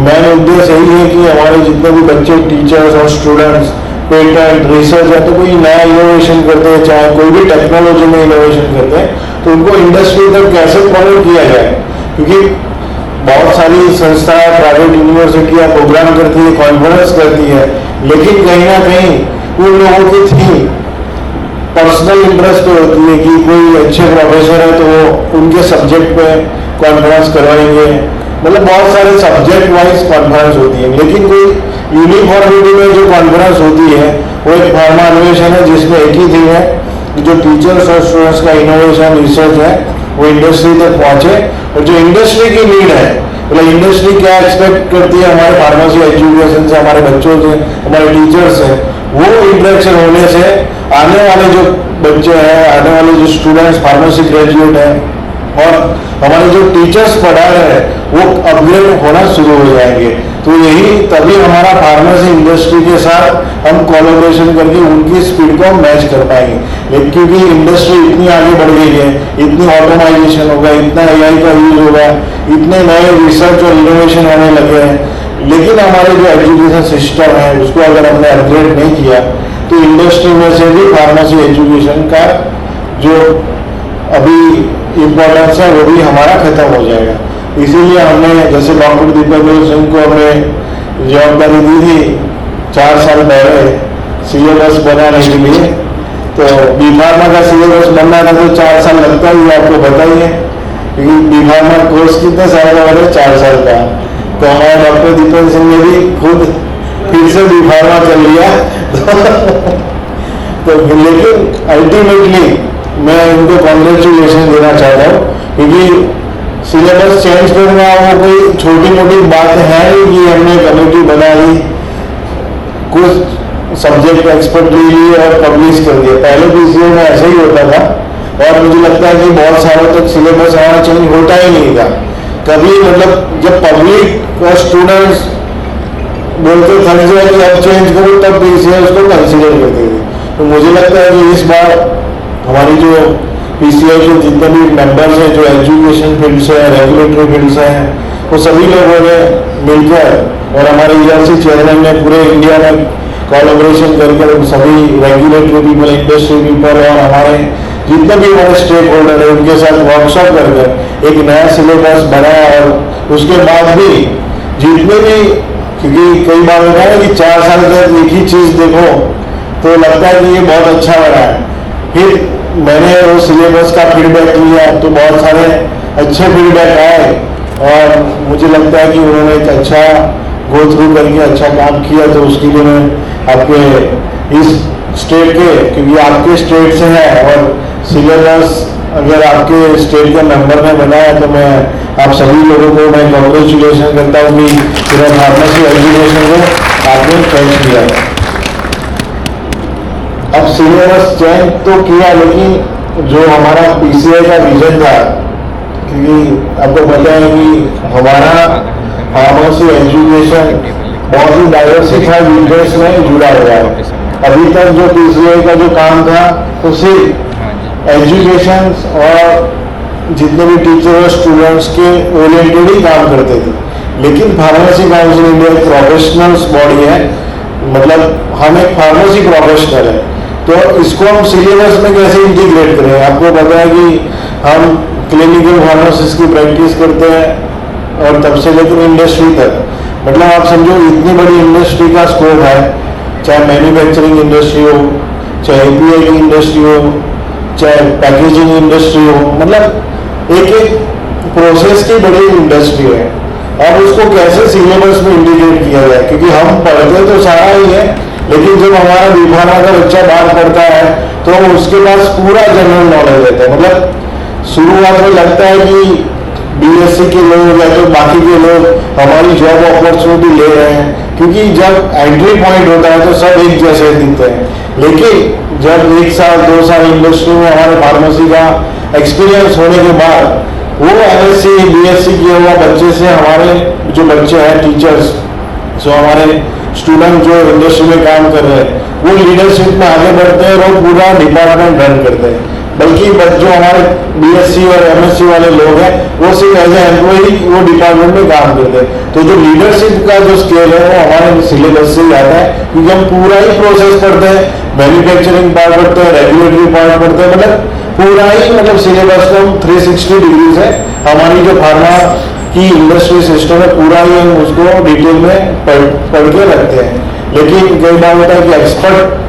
मेन उद्देश्य यही है कि हमारे जितने भी बच्चे, टीचर्स और स्टूडेंट्स पेटेंट रिसर्च है तो कोई नया इनोवेशन करते हैं, चाहे कोई भी टेक्नोलॉजी में इनोवेशन करते हैं, तो उनको इंडस्ट्री तक कैसे प्रमोट किया जाए। क्योंकि बहुत सारी संस्थाएं, प्राइवेट यूनिवर्सिटियां प्रोग्राम करती है, कॉन्फ्रेंस करती है, लेकिन कहीं ना कहीं उन लोगों की थी पर्सनल इंटरेस्ट होती है कि कोई अच्छे प्रोफेसर है तो वो उनके सब्जेक्ट पे कॉन्फ्रेंस करवाएंगे, मतलब बहुत सारे सब्जेक्ट वाइज कॉन्फ्रेंस होती है, लेकिन कोई यूनिफॉर्मिटी में जो कॉन्फ्रेंस होती है वो एक फार्मा अन्वेषण है, जिसमें एक ही थीम है कि जो टीचर्स और स्टूडेंट्स का इनोवेशन रिसर्च है वो इंडस्ट्री तक पहुंचे, और जो इंडस्ट्री की नीड है, मतलब इंडस्ट्री क्या एक्सपेक्ट करती है हमारे फार्मेसी एजुकेशन से, हमारे बच्चों से, हमारे टीचर्स से, वो इंटरेक्शन होने से आने वाले जो बच्चे हैं, आने वाले जो स्टूडेंट्स फार्मेसी ग्रेजुएट हैं और हमारे जो टीचर्स पढ़ा रहे हैं वो अपग्रेड होना शुरू हो जाएंगे। तो यही तभी हमारा फार्मेसी इंडस्ट्री के साथ हम कोलैबोरेशन करके उनकी स्पीड को हम मैच कर पाएंगे। लेकिन क्योंकि इंडस्ट्री इतनी आगे बढ़ गई है, इतनी ऑटोमाइजेशन होगा, इतना एआई का यूज होगा, इतने नए रिसर्च और इनोवेशन होने लगे हैं, लेकिन हमारे जो एजुकेशन सिस्टम है उसको अगर हमने अपग्रेड नहीं किया तो इंडस्ट्री में से भी फार्मेसी एजुकेशन का जो अभी इम्पोर्टेंस है वो भी हमारा खत्म हो जाएगा। इसीलिए हमने जैसे डॉक्टर दीपक सिंह को हमने जवाबदारी दी थी 4 साल पहले सिलेबस बनाने के लिए, तो बी फार्मा का सिलेबस बनना था तो 4 साल लगता ही, आपको बताइए, क्योंकि बी फार्मा कोर्स कितने साल का बने, 4 साल का। तो हमारे डॉक्टर दीपक सिंह ने भी खुद फिर से बी फार्मा कर लिया तो लेकिन अल्टीमेटली मैं उनको कॉन्ग्रेचुलेशन देना चाहता हूँ, क्योंकि सिलेबस चेंज करना वो कोई छोटी मोटी बात है नहीं कि हमने कमेटी बना ली, कुछ सब्जेक्ट एक्सपर्ट ले लिए और पब्लिश कर दिया। पहले पीसीओ में ऐसा ही होता था और मुझे लगता है कि बहुत सालों तक सिलेबस हमारा चेंज होता ही नहीं था कभी, मतलब जब पब्लिक और स्टूडेंट्स बोलते थक जाए कि अब चेंज करो तब पीसीओ उसको कंसिडर करते थे। तो मुझे लगता है कि इस बार हमारी जो पीसीआई के जितने भी मेंबर्स हैं, जो एजुकेशन फील्ड से हैं, रेगुलेटरी फील्ड से हैं, वो सभी लोगों ने मिलकर और हमारे ईआरसी चेयरमैन ने पूरे इंडिया में कोलैबोरेशन करके सभी रेगुलेटरी पीपल, इंडस्ट्री पीपल और हमारे जितने भी हमारे स्टेक होल्डर है उनके साथ वर्कशॉप कर एक नया सिलेबस बनाया। और उसके बाद भी जितने भी, क्योंकि कई बार होता है कि 4 साल तक एक ही चीज़ देखो तो लगता है कि ये बहुत अच्छा बना है, फिर मैंने वो सिलेबस का फीडबैक लिया तो बहुत सारे अच्छे फीडबैक आए और मुझे लगता है कि उन्होंने एक अच्छा गो थ्रू करके अच्छा काम किया। तो उसके लिए मैं आपके इस स्टेट के, क्योंकि आपके स्टेट से है और सिलेबस अगर आपके स्टेट के मेंबर ने बनाया तो मैं आप सभी लोगों को मैं कॉन्ग्रेचुलेशन करता हूँ कि पूरा फार्मेसी एजुकेशन को आपने चेंज किया। अब सिलेबस चेंज तो किया, लेकिन जो हमारा पीसीआई का विजन था, क्योंकि आपको पता है कि हमारा फार्मेसी एजुकेशन बहुत ही डाइवर्सिफाइड इंटरेस्ट में जुड़ा हुआ है। अभी तक जो पीसीआई का जो काम था तो सिर्फ एजुकेशन और जितने भी टीचर और स्टूडेंट्स के ओरिएंटेड ही काम करते थे, लेकिन फार्मेसी काउंसिल इंडिया एक प्रोफेशनल्स बॉडी है, मतलब हम एक फार्मेसी प्रोफेशनल है, तो इसको हम सिलेबस में कैसे इंटीग्रेट करें। आपको पता है कि हम क्लिनिकल फार्मासिस्ट की प्रैक्टिस करते हैं और तब से लेकर इंडस्ट्री तक, मतलब आप समझो इतनी बड़ी इंडस्ट्री का स्कोप है, चाहे मैन्युफैक्चरिंग इंडस्ट्री हो, चाहे एपीआई की इंडस्ट्री हो, चाहे पैकेजिंग इंडस्ट्री हो, मतलब एक एक प्रोसेस की बड़ी इंडस्ट्री है। और उसको कैसे सिलेबस में इंटीग्रेट किया जाए, क्योंकि हम पढ़ते तो सारा ही है, लेकिन जब हमारा बीफार्मा का बच्चा बाहर पढ़ता है तो उसके पास पूरा जनरल नॉलेज रहता है। मतलब शुरुआत में लगता है कि बीएससी के लोग या तो बाकी के लोग हमारी जॉब अपॉर्चुनिटी ले रहे हैं, क्योंकि जब एंट्री पॉइंट होता है तो सब एक जैसे दिखते हैं, लेकिन जब 1 साल 2 साल इंडस्ट्री में हमारे फार्मेसी का एक्सपीरियंस होने के बाद वो एमएससी बीएससी किए हुआ बच्चे से हमारे जो बच्चे हैं टीचर्स, जो हमारे स्टूडेंट जो इंडस्ट्री में काम कर रहे हैं, वो लीडरशिप में आगे बढ़ते हैं और पूरा डिपार्टमेंट रन करते हैं। बल्कि जो हमारे बीएससी और एमएससी वाले लोग हैं वो सिर्फ एज ए एम्प्लॉई वो डिपार्टमेंट में काम करते हैं। तो जो लीडरशिप का जो स्केल है वो हमारे सिलेबस से ही आता है, क्योंकि हम पूरा ही प्रोसेस पढ़ते हैं, मैन्युफैक्चरिंग पार्ट पढ़ते हैं, रेगुलेटरी पार्ट पढ़ते हैं, मतलब पूरा ही मतलब सिलेबस को 360 डिग्री से हमारी जो फार्मा की इंडस्ट्री सिस्टम है पूरा ही हम उसको डिटेल में पढ़ के रखते हैं। लेकिन कई बार होता है कि एक्सपर्ट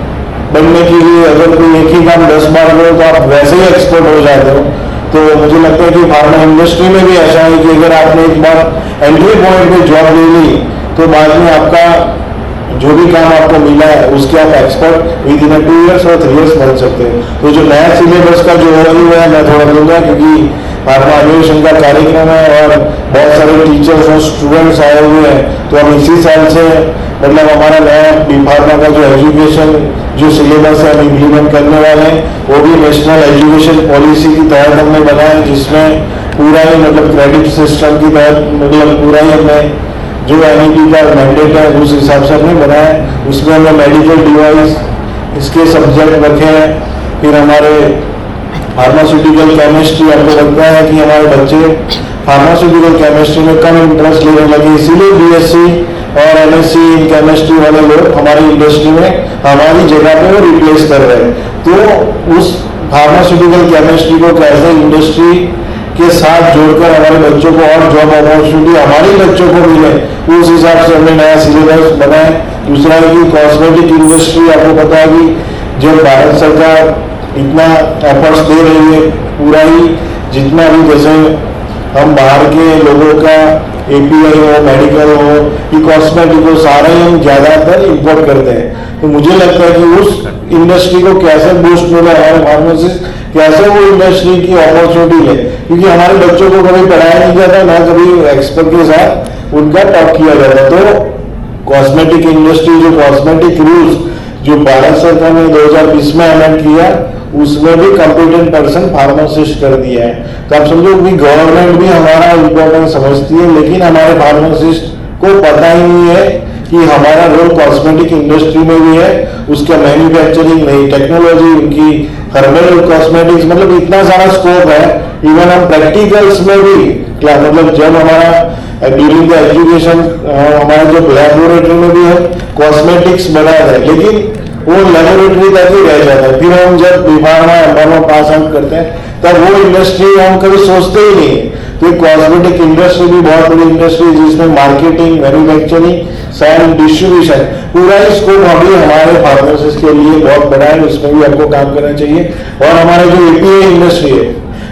बनने के लिए अगर कोई एक ही काम 10 बार करो तो आप वैसे ही एक्सपर्ट हो जाते हो। तो मुझे लगता है कि फार्मा इंडस्ट्री में भी ऐसा है कि अगर आपने एक बार एंट्री पॉइंट पे जॉब ले ली तो बाद में आपका जो भी काम आपको मिला है उसके आप एक्सपर्ट विद इन 2 इयर्स और 3 इयर्स बन सकते हैं। तो जो नया सिलेबस का जो ओवरव्यू है मैं थोड़ा दूंगा, क्योंकि फार्मा अधिवेशन का कार्यक्रम है और बहुत सारे टीचर्स और स्टूडेंट्स आए हुए हैं, तो हम इसी साल से मतलब हमारा नया बीफार्मा का जो एजुकेशन जो सिलेबस है हम इम्प्लीमेंट करने वाले हैं, वो भी नेशनल एजुकेशन पॉलिसी की तहत हमने बनाया, जिसमें पूरा ही मतलब क्रेडिट सिस्टम की तहत मतलब पूरा ही हमने जो एनईपी का मैंडेट है उस हिसाब से हमने बनाया। उसमें हमने मेडिकल डिवाइस इसके सब्जेक्ट रखे हैं। फिर हमारे फार्मास्यूटिकल केमिस्ट्री, आपको लगता है कि हमारे बच्चे फार्मास्यूटिकल केमिस्ट्री में कम इंटरेस्ट लेने लगे, इसीलिए बीएससी और एमएससी इन केमिस्ट्री वाले लोग हमारी इंडस्ट्री में हमारी जगह पे वो रिप्लेस कर रहे हैं। तो उस फार्मास्यूटिकल केमिस्ट्री को कैसे इंडस्ट्री के साथ जोड़कर हमारे बच्चों को और जॉब अपॉर्चुनिटी हमारे बच्चों को मिले, उस हिसाब से हमने नया सिलेबस बनाए। दूसरा है कि कॉस्मेटिक इंडस्ट्री, आपको पता है कि जब भारत सरकार इतना एफर्ट्स दे रही है, पूरा ही जितना भी जैसे हम बाहर के लोगों का एपीआई हो, मेडिकल हो, कि कॉस्मेटिक हो, सारे हम ज्यादातर इंपोर्ट करते हैं। तो मुझे लगता है कि उस इंडस्ट्री को कैसे बूस्ट मिले, हमारे फार्मासिस्ट कैसे वो इंडस्ट्री की अपॉर्चुनिटी ले, क्योंकि हमारे बच्चों को कभी पढ़ाया नहीं जाता, ना कभी एक्सपर्ट के साथ उनका टॉक किया जाता। तो कॉस्मेटिक इंडस्ट्री जो कॉस्मेटिक रूल्स जो भारत सरकार ने 2020 में अमेंड किया, उसमें भी कॉम्पिटेंट पर्सन फार्मासिस्ट कर दिया है। तो आप समझो कि गवर्नमेंट भी हमारा इम्पोर्टेंस समझती है, लेकिन हमारे फार्मासिस्ट को पता ही नहीं है कि हमारा रोल कॉस्मेटिक इंडस्ट्री में भी है, उसका मैन्युफैक्चरिंग नहीं, टेक्नोलॉजी उनकी, हर्बल कॉस्मेटिक्स, मतलब इतना सारा स्कोप है। इवन हम प्रैक्टिकल्स में भी क्या मतलब जब हमारा ड्यूरिंग द एजुकेशन हमारा जो लैबोरेटरी में भी है कॉस्मेटिक्स बनाया है, लेकिन वो लेबोरेटरी तक ही रह जाता है। फिर हम जब बीफार्मा पास आउट करते हैं तब वो इंडस्ट्री हम कभी सोचते ही नहीं। तो कॉस्मेटिक इंडस्ट्री भी बहुत बड़ी इंडस्ट्री है, जिसमें मार्केटिंग, मैन्युफैक्चरिंग, सेल, डिस्ट्रीब्यूशन पूरा ही स्कोप अभी हमारे फार्मासिस्ट के लिए बहुत बड़ा है, उसमें भी आपको काम करना चाहिए। और हमारे जो एपीआई इंडस्ट्री है,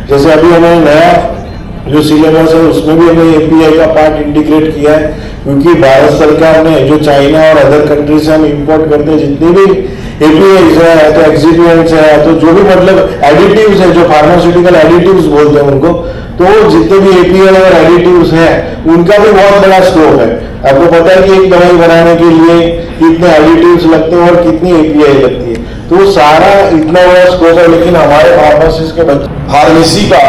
जैसे अभी हमें नया जो सिलेबस है उसमें भी हमने एपीआई का पार्ट इंटीग्रेट किया है, क्योंकि भारत सरकार ने जो चाइना और अदर कंट्री से हम इंपोर्ट करते हैं जितनी भी एपीआई है, तो एक्सिपिएंट्स है, तो जो भी मतलब एडिटिव्स है, जो फार्मास्यूटिकल एडिटिव्स बोलते हैं उनको, तो जितने भी एपीआई और एडिटिव्स हैं उनका भी बहुत बड़ा स्कोप है। आपको पता है कि एक दवाई बनाने के लिए कितने एडिटिव्स लगते हैं और कितनी एपीआई लगती है, तो सारा इतना बड़ा स्कोप है। लेकिन हमारे फार्मासिस्ट के बच्चे फार्मेसी का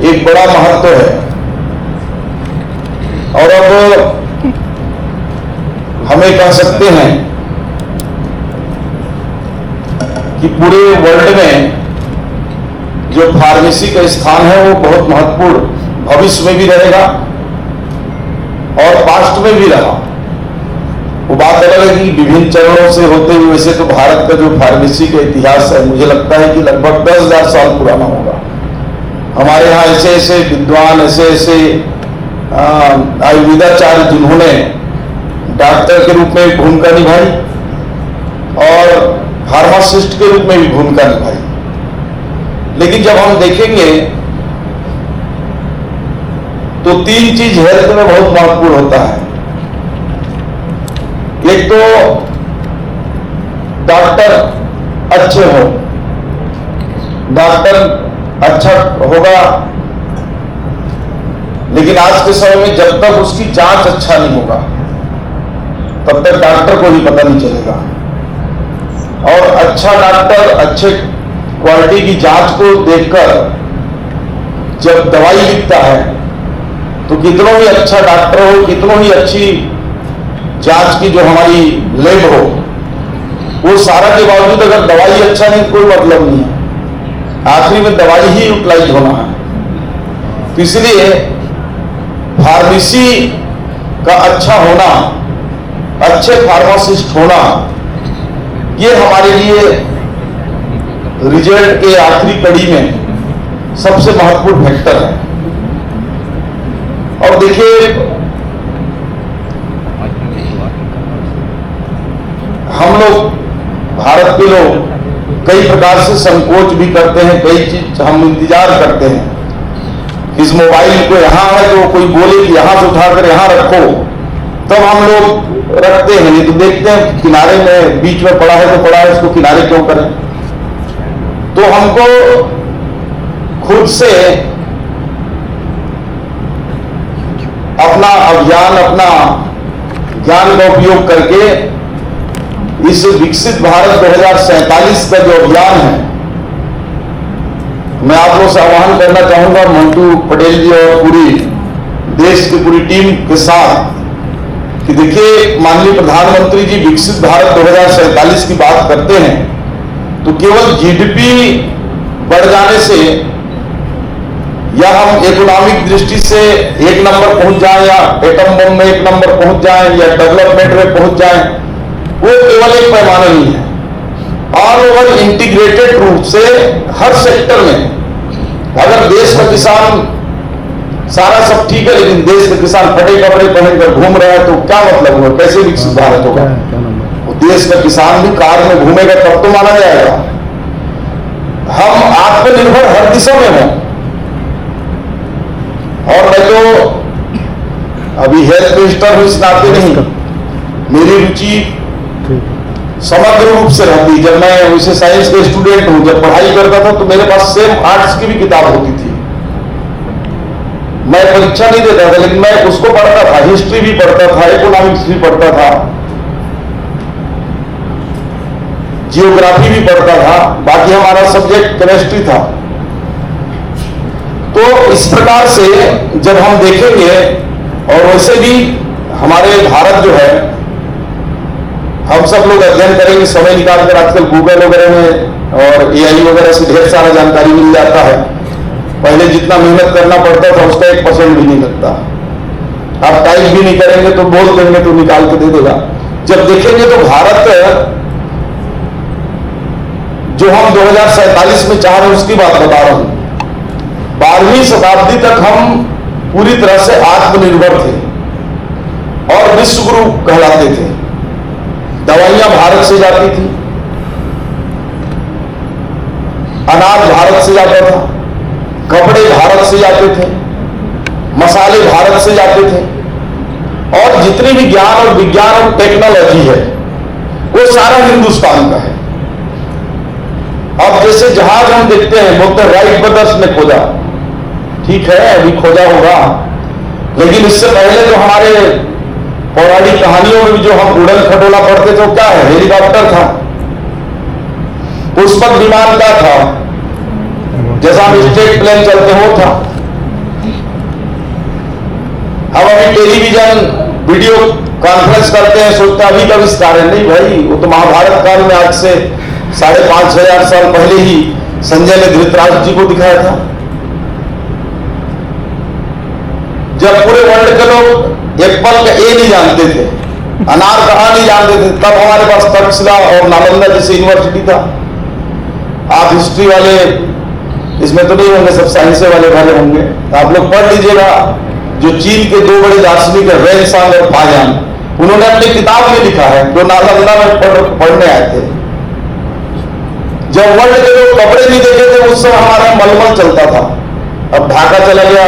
एक बड़ा महत्व है। और अब हमें कह सकते हैं कि पूरे वर्ल्ड में जो फार्मेसी का स्थान है वो बहुत महत्वपूर्ण भविष्य में भी रहेगा। और पास्ट में भी रहा। वो बात अलग है कि विभिन्न चरणों से होते हुए, वैसे तो भारत का जो फार्मेसी का इतिहास है मुझे लगता है कि लगभग 10,000 साल पुराना होगा। हमारे यहाँ ऐसे ऐसे विद्वान, ऐसे ऐसे आयुर्वेदाचार्य जिन्होंने डॉक्टर के रूप में भूमिका निभाई और फार्मासिस्ट के रूप में भी भूमिका निभाई। लेकिन जब हम देखेंगे तो तीन चीज हेल्थ में बहुत महत्वपूर्ण होता है। एक तो डॉक्टर अच्छे हो, डॉक्टर अच्छा होगा, लेकिन आज के समय में जब तक उसकी जांच अच्छा नहीं होगा तब तक डॉक्टर को भी पता नहीं चलेगा। और अच्छा डॉक्टर अच्छे क्वालिटी की जांच को देखकर जब दवाई लिखता है तो कितनों ही अच्छा डॉक्टर हो, कितनों ही अच्छी जांच की जो हमारी लैब हो, वो सारा के बावजूद अगर दवाई अच्छा नहीं कोई मतलब नहीं है, आखिरी में दवाई ही यूटिलाइज होना है। तो इसलिए फार्मेसी का अच्छा होना, अच्छे फार्मासिस्ट होना, ये हमारे लिए रिजल्ट के आखिरी कड़ी में सबसे महत्वपूर्ण फैक्टर है। और देखिए, हम लोग भारत के लोग कई प्रकार से संकोच भी करते हैं, कई चीज हम इंतजार करते हैं। इस मोबाइल को यहां है तो कोई बोले कि यहां से उठाकर यहां रखो, तब हम लोग रखते हैं। नहीं तो देखते हैं किनारे में बीच में पड़ा है तो पड़ा है, इसको किनारे क्यों करें। तो हमको खुद से अपना अभियान, अपना ज्ञान का उपयोग करके इस विकसित भारत 2047 का जो अभियान है, मैं आप लोगों से आह्वान करना चाहूंगा मंटू पटेल जी और पूरी देश की पूरी टीम के साथ कि देखिए, माननीय प्रधानमंत्री जी विकसित भारत 2047 की बात करते हैं तो केवल जीडीपी बढ़ जाने से या हम इकोनॉमिक दृष्टि से एक नंबर पहुंच जाएं या एटम बम में एक नंबर पहुंच जाएं या डेवलपमेंट में पहुंच जाएं, वो केवल एक पैमाना नहीं है। ऑल ओवर इंटीग्रेटेड रूप से हर सेक्टर में अगर देश का किसान सारा सब ठीक है लेकिन देश का किसान फटे कपड़े पहनकर घूम रहा है तो क्या मतलब हुआ, कैसे विकसित भारत होगा। वो देश का किसान भी कार में घूमेगा तब तो माना जाएगा। हम आत्मनिर्भर हर दिशा में हों। और मैं तो अभी हेल्थ मिनिस्टर हूं इस नाते नहीं, मेरी रुचि समग्र रूप से रहती। जब मैं वैसे साइंस के स्टूडेंट हूं, जब पढ़ाई करता था तो मेरे पास सेम आर्ट्स की भी किताब होती थी। मैं परीक्षा नहीं देता था लेकिन मैं उसको पढ़ता था, हिस्ट्री भी पढ़ता था, इकोनॉमिक्स भी पढ़ता था, जियोग्राफी भी पढ़ता था, बाकी हमारा सब्जेक्ट केमिस्ट्री था। तो इस प्रकार से जब हम देखेंगे, और वैसे भी हमारे भारत जो है, हम सब लोग अध्ययन करेंगे, समय निकालकर आजकल गूगल वगैरह में और एआई वगैरह से ढेर सारा जानकारी मिल जाता है। पहले जितना मेहनत करना पड़ता था उसका 1% भी नहीं लगता। आप टाइप भी नहीं करेंगे तो बोल देंगे तो निकाल के दे देगा। जब देखेंगे तो भारत जो हम 2047 में चाह रहे हैं उसकी बात बता रहा हूं। 12वीं शताब्दी तक हम पूरी तरह से आत्मनिर्भर थे और विश्व गुरु कहलाते थे। दवाइयां भारत से जाती थी, अनाज भारत से जाता था, कपड़े भारत से जाते थे, मसाले भारत से जाते थे, और जितनी भी ज्ञान और विज्ञान और टेक्नोलॉजी है वो सारा हिंदुस्तान का है। अब जैसे जहाज हम देखते हैं, बोलते हैं राइट ब्रदर्स ने खोजा, ठीक है अभी खोजा होगा, लेकिन इससे पहले जो हमारे पौराणिक कहानियों में जो हम उड़न खटोला पढ़ते थे, क्या है, हेलीकॉप्टर था, पुष्पक विमान क्या था, जैसा हम स्टेट प्लेन चलते हो था। हम अभी टेलीविजन वीडियो कॉन्फ्रेंस करते हैं, सोचते हैं अभी का विस्तार है। नहीं भाई, वो तो महाभारत काल में आज से 5,500 साल पहले ही संजय ने धृतराष्ट्र जी को दिखाया था। जब पूरे वर्ल्ड के लोग एप्पल का ए नहीं जानते थे, अनार कहाँ नहीं जानते थे, तब हमारे पास तक्षशिला और नालंदा जैसे यूनिवर्सिटी था। आप हिस्ट्री वाले इसमें तो नहीं होंगे, सब साइंस वाले वाले होंगे, आप लोग पढ़ लीजिएगा। जो चीन के दो बड़े दार्शनिक है, वेंगसांग और फाजान, उन्होंने अपनी किताब में लिखा है, जो नालंदा में पढ़ने आए थे। जब वर्ल्ड के लोग कपड़े नहीं देखे थे उस समय हमारा मलमल चलता था, अब ढाका चला गया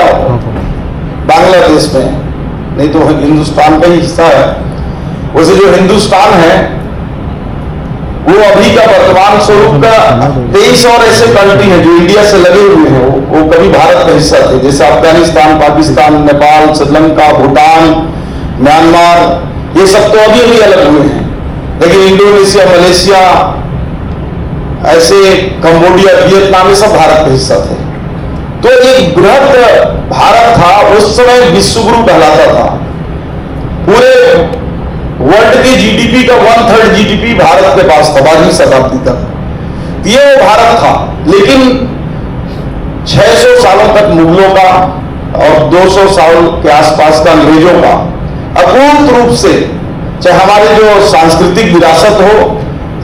बांग्लादेश में, नहीं तो हिंदुस्तान का ही हिस्सा है। वैसे जो हिंदुस्तान है वो अभी का वर्तमान स्वरूप का 23 और ऐसे कंट्री हैं जो इंडिया से लगे हुए हैं, वो कभी भारत का हिस्सा थे, जैसे अफगानिस्तान, पाकिस्तान, नेपाल, श्रीलंका, भूटान, म्यांमार, ये सब तो अभी अभी अलग हुए हैं। लेकिन इंडोनेशिया, मलेशिया, ऐसे कंबोडिया, वियतनाम, ये सब भारत का हिस्सा थे। तो एक बृहद भारत था, उस समय विश्वगुरु कहलाता था। पूरे वर्ल्ड की जीडीपी का 1/3 जीडीपी भारत के पास था 12वीं शताब्दी तक। ये वो भारत था, लेकिन 600 सालों तक मुगलों का और 200 साल के आसपास का अंग्रेजों का अपूर्ण रूप से, चाहे हमारे जो सांस्कृतिक विरासत हो,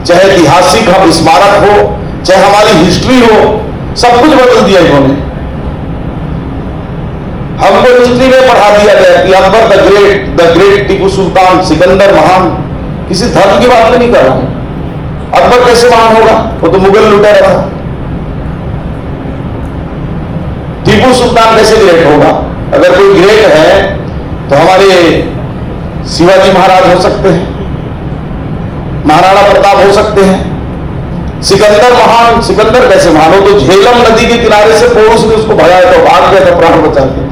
चाहे ऐतिहासिक हम स्मारक हो, चाहे हमारी हिस्ट्री हो, सब कुछ बदल दिया इन्होंने। हमको हिस्ट्री में पढ़ा दिया गया कि अकबर द ग्रेट, टीपू सुल्तान, सिकंदर महान, किसी धर्म की बात नहीं कर रहा हूं। अकबर कैसे महान होगा, वो तो मुगल लुटेरा था। टीपू सुल्तान कैसे ग्रेट होगा? अगर कोई ग्रेट है तो हमारे शिवाजी महाराज हो सकते हैं, महाराणा प्रताप हो सकते हैं। सिकंदर महान, सिकंदर कैसे महान हो? तो झेलम नदी के किनारे से पोरूस ने उसको भगाया तो भाग गया था प्राण बचा के।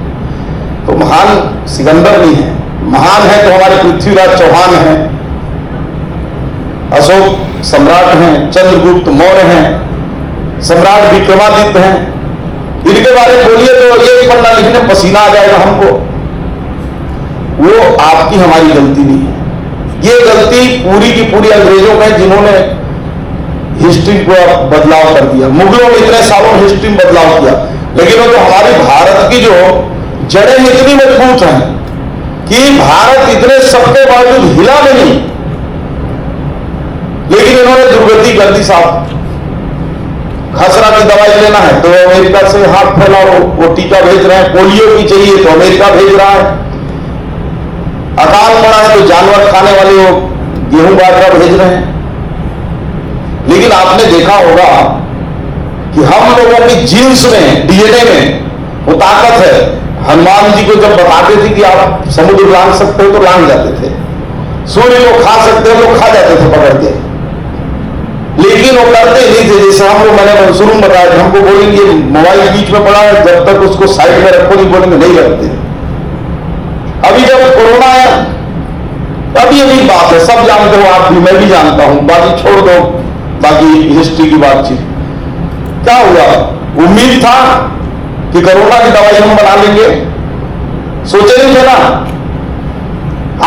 तो महान सिकंदर नहीं है, महान है तो हमारे पृथ्वीराज चौहान हैं, अशोक सम्राट हैं, चंद्रगुप्त मौर्य हैं, सम्राट विक्रमादित्य हैं। इनके बारे में बोलिए तो एक पन्ना लिखने पसीना आ जाएगा हमको। वो आपकी हमारी गलती नहीं है, ये गलती पूरी की पूरी अंग्रेजों का है, जिन्होंने हिस्ट्री को बदलाव कर दिया। मुगलों ने इतने सालों में हिस्ट्री में बदलाव किया, लेकिन वो तो हमारी भारत की जो जड़ें इतनी मजबूत हैं कि भारत इतने सबके बावजूद हिला नहीं, लेकिन इन्होंने दुर्गति कर दी साहब। खसरा की दवाई लेना है तो अमेरिका से हाथ फैलाओ, वो टीका भेज रहे हैं। पोलियो की चाहिए तो अमेरिका भेज रहा है। अकाल पड़ा है तो जानवर खाने वाले वो गेहूं बाजरा भेज रहे हैं। लेकिन आपने देखा होगा कि हम लोगों की जीन्स में, डीएनए में वो ताकत है। हनुमान जी को जब बताते थे कि आप समुद्र लांघ सकते हो तो लांघ जाते थे, सूर्य को खा सकते हो लोग खा जाते थे पकड़ के, लेकिन वो करते नहीं थे। जैसे हम लोग, मैंने शुरू में बताया, हमको बोलेंगे मोबाइल बीच में पड़ा है, जब तक उसको साइड में रखो नहीं बोलेंगे, नहीं रखते। अभी जब कोरोना आया, अभी अभी बात है, सब जानते हो, आप भी, मैं भी जानता हूं, बाकी छोड़ दो, बाकी हिस्ट्री की बातचीत। क्या हुआ? उम्मीद था कि कोरोना की दवाई हम बना लेंगे, सोचे नहीं थे ना।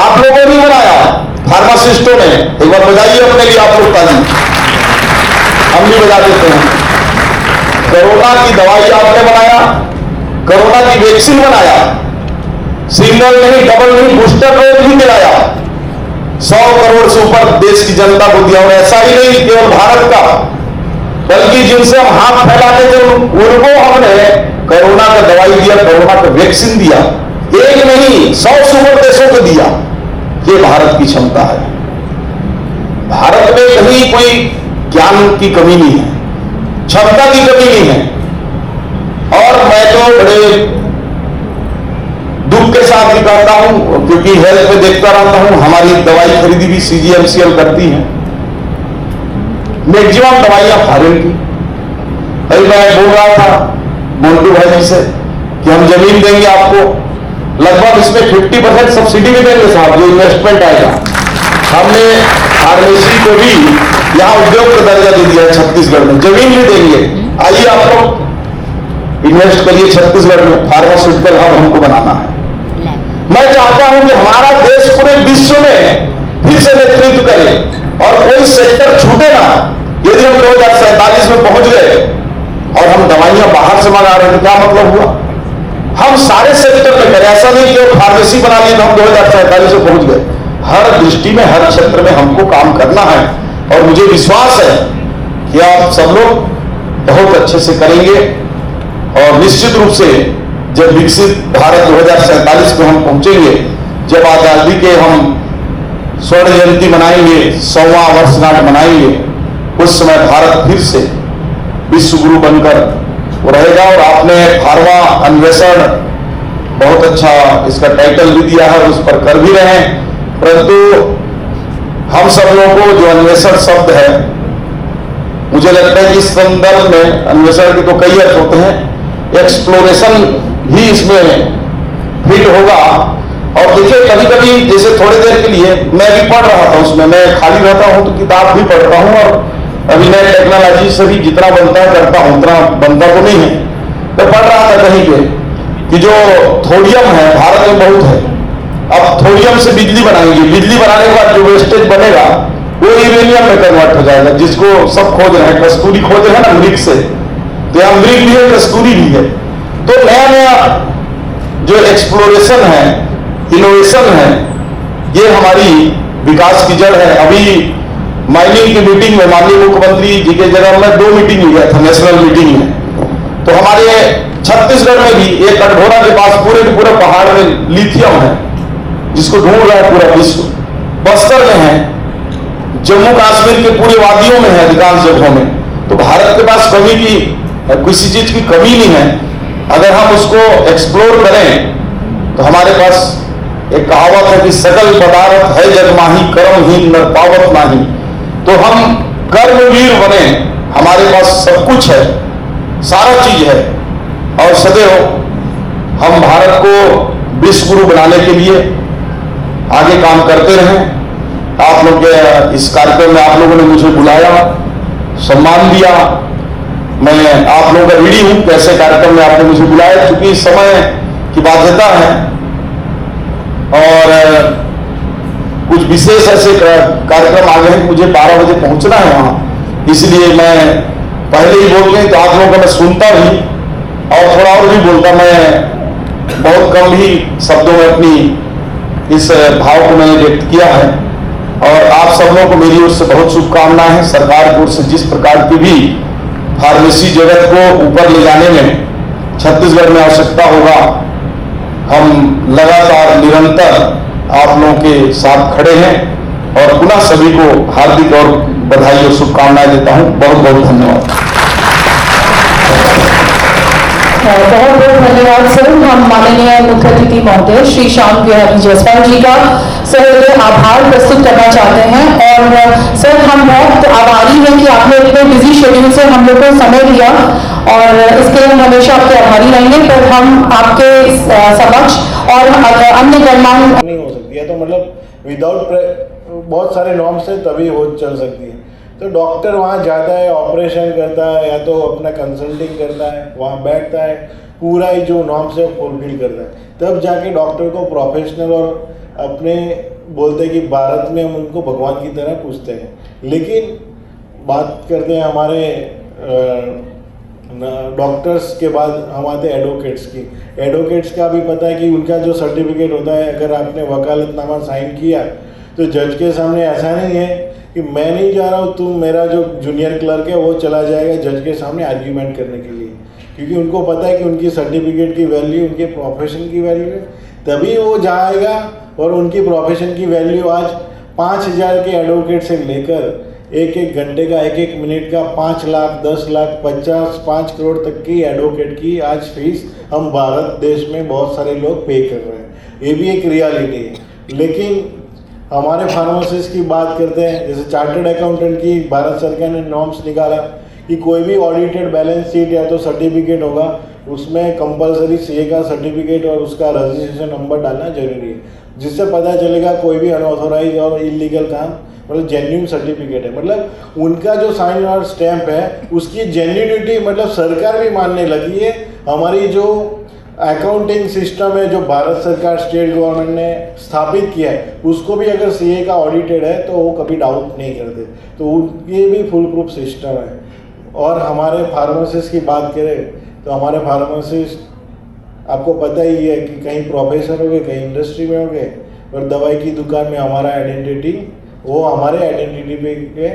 आप लोगों ने बनाया, फार्मासिस्टों ने। एक बार बजाइए अपने लिए आप लोग ताली, हम भी बजा देते हैं। कोरोना की दवाई आपने बनाया, कोरोना की वैक्सीन बनाया, सिंगल नहीं, डबल नहीं, बूस्टर डोज भी मिलाया, 100 करोड़ से ऊपर देश की जनता को दिया। और ऐसा ही नहीं केवल भारत का, बल्कि जिनसे हम हाथ फैलाते थे उनको हमने कोरोना का दवाई दिया, कोरोना का वैक्सीन दिया। एक नहीं, 100 से ऊपर देशों को दिया। ये भारत की क्षमता है। भारत में कहीं कोई ज्ञान की कमी नहीं है, क्षमता की कमी नहीं है। और मैं तो बड़े दुख के साथ भी कहता हूं, क्योंकि हेल्थ में देखता रहता हूं, हमारी दवाई खरीदी भी CGMCL करती है, मैक्सिमम दवाइयां फॉरेन की। अभी मैं बोल रहा था मोन्टू भाई जी से कि हम जमीन देंगे आपको, लगभग इसमें 50% सब्सिडी भी देंगे साहब, जो इन्वेस्टमेंट आएगा। हमने फार्मेसी को भी यहाँ उद्योग का दर्जा दे दिया है छत्तीसगढ़ में, जमीन भी देंगे। आइए आप लोग इन्वेस्ट करिए छत्तीसगढ़ में, फार्मास्यूटिकल हब हमको बनाना है। मैं चाहता हूं कि हमारा देश पूरे विश्व में फिर से नेतृत्व करे और कोई सेक्टर छूटे ना। यदि हम 2047 में पहुंच गए और हम दवाइयां बाहर से मंगा रहे हैं तो क्या मतलब हुआ? हम सारे सेक्टर में करें, ऐसा नहीं कि फार्मेसी बना ली तो हम 2047 से पहुंच गए। हर दृष्टि में, हर क्षेत्र में हमको काम करना है और मुझे विश्वास है कि आप सब लोग बहुत अच्छे से करेंगे और निश्चित रूप से जब विकसित भारत 2047 में हम पहुंचेंगे, जब आजादी के हम स्वर्ण जयंती मनाएंगे, 100वां वर्षगांठ मनाएंगे, उस समय भारत फिर से विश्व गुरु बनकर वो रहेगा। और आपने फार्मा अन्वेषण बहुत अच्छा इसका टाइटल भी दिया है, उस पर कर भी रहे हैं, परंतु हम सब लोगों को जो अन्वेषण शब्द है, मुझे लगता है कि इस संदर्भ में अन्वेषण के तो कई अर्थ होते हैं, एक्सप्लोरेशन भी इसमें फिट होगा। और देखिए कभी कभी जैसे थोड़ी देर के लिए मैं भी पढ़ रहा था, उसमें मैं खाली रहता हूं तो किताब भी पढ़ता हूं और अभी नए टेक्नोलॉजी से भी जितना बनता है करता हूं, उतना बनता तो नहीं है। तो पढ़ रहा था कहीं पे कि जो थोडियम है भारत में बहुत है, अब थोडियम से बिजली बनाएंगे, बिजली बनाने के बाद जो वेस्टेज बनेगा वो यूरेनियम में कन्वर्ट हो जाएगा, जिसको सब खोज रहे हैं, कस्तूरी खोज रहे हैं ना मृग से, तो यहाँ मृग भी है, कस्तूरी भी है। तो नया नया जो एक्सप्लोरेशन है, इनोवेशन है, ये हमारी विकास की जड़ है। अभी माइनिंग की मीटिंग में माननीय मुख्यमंत्री जी के जगह में 2 मीटिंग में गया था, नेशनल मीटिंग में, तो हमारे छत्तीसगढ़ में भी एक कटघोरा के पास पूरे के पूरे पहाड़ में लिथियम है, जिसको ढूंढ रहा है पूरा विश्व। बस्तर में है, जम्मू कश्मीर के पूरे वादियों में है, अधिकांश जगहों में। तो भारत के पास कभी भी किसी चीज की कमी नहीं है। अगर हम उसको एक्सप्लोर करें तो हमारे पास एक कहावत है कि सकल पदार्थ है जग माही, कर्महीन नर पावत नाही। तो हम कर्मवीर बने, हमारे पास सब कुछ है, सारा चीज है, और सदैव हम भारत को विश्व गुरु बनाने के लिए आगे काम करते रहें। आप लोग के इस कार्यक्रम में आप लोगों ने मुझे बुलाया, सम्मान दिया, मैं आप लोगों का ऋणी हूं कि ऐसे कार्यक्रम में आपने मुझे बुलाया, क्योंकि समय की बाध्यता है और कुछ विशेष ऐसे कार्यक्रम आ गए हैं, मुझे 12 बजे पहुंचना है वहां, इसलिए मैं पहले ही बोल गए। तो आप लोगों का मैं सुनता भी और थोड़ा और भी बोलता, मैं बहुत कम ही शब्दों में अपनी इस भाव को मैंने व्यक्त किया है। और आप सब लोगों को मेरी ओर से बहुत शुभकामनाएं हैं। सरकार की ओर से जिस प्रकार की भी फार्मेसी जगत को ऊपर ले जाने में छत्तीसगढ़ में आवश्यकता होगा, हम लगातार निरंतर आप लोगों के साथ खड़े हैं। और पुनः सभी को हार्दिक और बधाई और शुभकामनाएं देता हूं। बहुत बहुत धन्यवाद। बहुत बहुत धन्यवाद सर। हम माननीय मुख्य अतिथि महोदय श्री श्याम बिहारी जायसवाल जी का सर आभार प्रस्तुत करना चाहते हैं। और सर हम बहुत आभारी हैं कि आपने इतने बिजी शेड्यूल से हम लोग को समय दिया, और इसके लिए हम हमेशा आपके आभारी रहेंगे। पर हम आपके समक्ष और अन्य गणमान्य नहीं हो सकती है, तो मतलब विदाउट बहुत सारे नॉर्म्स है तभी हो चल सकती है। तो डॉक्टर वहाँ जाता है, ऑपरेशन करता है, या तो अपना कंसल्टिंग करता है, वहाँ बैठता है, पूरा ही जो नॉर्म्स है फुलफिल करता है, तब जाके डॉक्टर को प्रोफेशनल और अपने बोलते हैं कि भारत में हम उनको भगवान की तरह पूछते हैं। लेकिन बात करते हैं हमारे डॉक्टर्स के बाद हम आते हैं एडवोकेट्स की। एडवोकेट्स का भी पता है कि उनका जो सर्टिफिकेट होता है, अगर आपने वकालतनामा साइन किया तो जज के सामने ऐसा नहीं है कि मैं नहीं जा रहा हूँ, तुम मेरा जो जूनियर क्लर्क है वो चला जाएगा जज के सामने आर्ग्यूमेंट करने के लिए, क्योंकि उनको पता है कि उनकी सर्टिफिकेट की वैल्यू उनके प्रोफेशन की वैल्यू है, तभी वो जाएगा। और उनकी प्रोफेशन की वैल्यू आज 5,000 के एडवोकेट से लेकर एक घंटे का, एक मिनट का 5 लाख, 10 लाख, 50, 5 करोड़ तक की एडवोकेट की आज फीस हम भारत देश में बहुत सारे लोग पे कर रहे हैं। ये भी एक रियलिटी है। लेकिन हमारे फार्मासिस्ट की बात करते हैं, जैसे चार्टर्ड अकाउंटेंट की भारत सरकार ने नॉर्म्स निकाला कि कोई भी ऑडिटेड बैलेंस शीट या तो सर्टिफिकेट होगा, उसमें कंपलसरी सीए का सर्टिफिकेट और उसका रजिस्ट्रेशन नंबर डालना जरूरी है, जिससे पता चलेगा कोई भी अनऑथोराइज और इलीगल काम मतलब जेन्युइन सर्टिफिकेट है। मतलब उनका जो साइन और स्टैंप है उसकी जेन्युइनिटी मतलब सरकार भी मानने लगी है। हमारी जो अकाउंटिंग सिस्टम है जो भारत सरकार स्टेट गवर्नमेंट ने स्थापित किया है, उसको भी अगर सीए का ऑडिटेड है तो वो कभी डाउट नहीं करते। तो ये भी फुल प्रूफ सिस्टम है। और हमारे फार्मासिस्ट की बात करें तो हमारे फार्मासिस्ट आपको पता ही है कि कहीं प्रोफेसर हो गए, कहीं इंडस्ट्री में हो गए, और दवाई की दुकान में हमारा आइडेंटिटी, वो हमारे आइडेंटिटी पे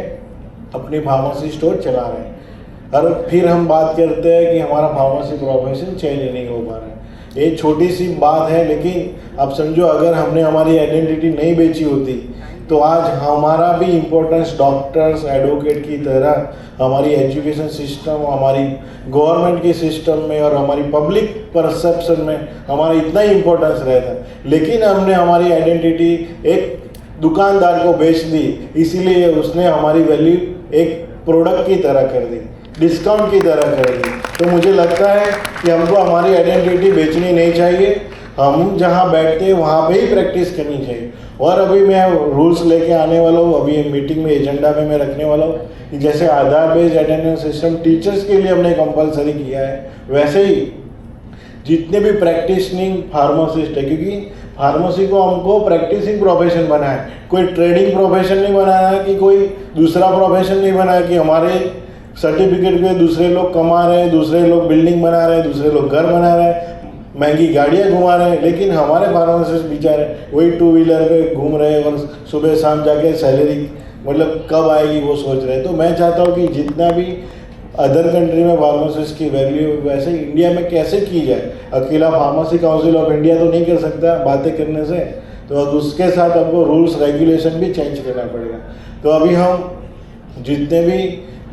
अपनी फार्मेसी स्टोर चला रहे हैं। और फिर हम बात करते हैं कि हमारा फार्मेसी प्रोफेशन चेंज नहीं हो पा रहा है। ये छोटी सी बात है, लेकिन आप समझो अगर हमने हमारी आइडेंटिटी नहीं बेची होती तो आज हमारा भी इम्पोर्टेंस डॉक्टर्स, एडवोकेट की तरह हमारी एजुकेशन सिस्टम, हमारी गवर्नमेंट के सिस्टम में और हमारी पब्लिक परसेप्शन में हमारा इतना ही इम्पोर्टेंस रहता। लेकिन हमने हमारी आइडेंटिटी एक दुकानदार को बेच दी, इसीलिए उसने हमारी वैल्यू एक प्रोडक्ट की तरह कर दी, डिस्काउंट की तरह कर दी। तो मुझे लगता है कि हमको हमारी आइडेंटिटी बेचनी नहीं चाहिए, हम जहाँ बैठते हैं वहाँ पे ही प्रैक्टिस करनी चाहिए। और अभी मैं रूल्स लेके आने वाला हूँ, अभी मीटिंग में एजेंडा में मैं रखने वाला हूँ कि जैसे आधार बेस्ड अटेंडेंस सिस्टम टीचर्स के लिए हमने कंपलसरी किया है, वैसे ही जितने भी प्रैक्टिसिंग फार्मासिस्ट है, क्योंकि फार्मेसी को हमको प्रैक्टिसिंग प्रोफेशन बनाना है, कोई ट्रेडिंग प्रोफेशन नहीं बनाना है, कि कोई दूसरा प्रोफेशन नहीं बनाना है कि हमारे सर्टिफिकेट पे दूसरे लोग कमा रहे हैं, दूसरे लोग बिल्डिंग बना रहे हैं, दूसरे लोग घर बना रहे हैं, महंगी गाड़ियाँ घुमा रहे हैं, लेकिन हमारे फार्मासिस्ट बेचारे वही 2 व्हीलर पे घूम रहे हैं और सुबह शाम जाके सैलरी मतलब कब आएगी वो सोच रहे हैं। तो मैं चाहता हूँ कि जितना भी अदर कंट्री में फार्मासिस्ट की वैल्यू वैसे इंडिया में कैसे की जाए। अकेला फार्मेसी काउंसिल ऑफ इंडिया तो नहीं कर सकता बातें करने से, तो उसके साथ हमको रूल्स रेगुलेशन भी चेंज करना पड़ेगा। तो अभी हम जितने भी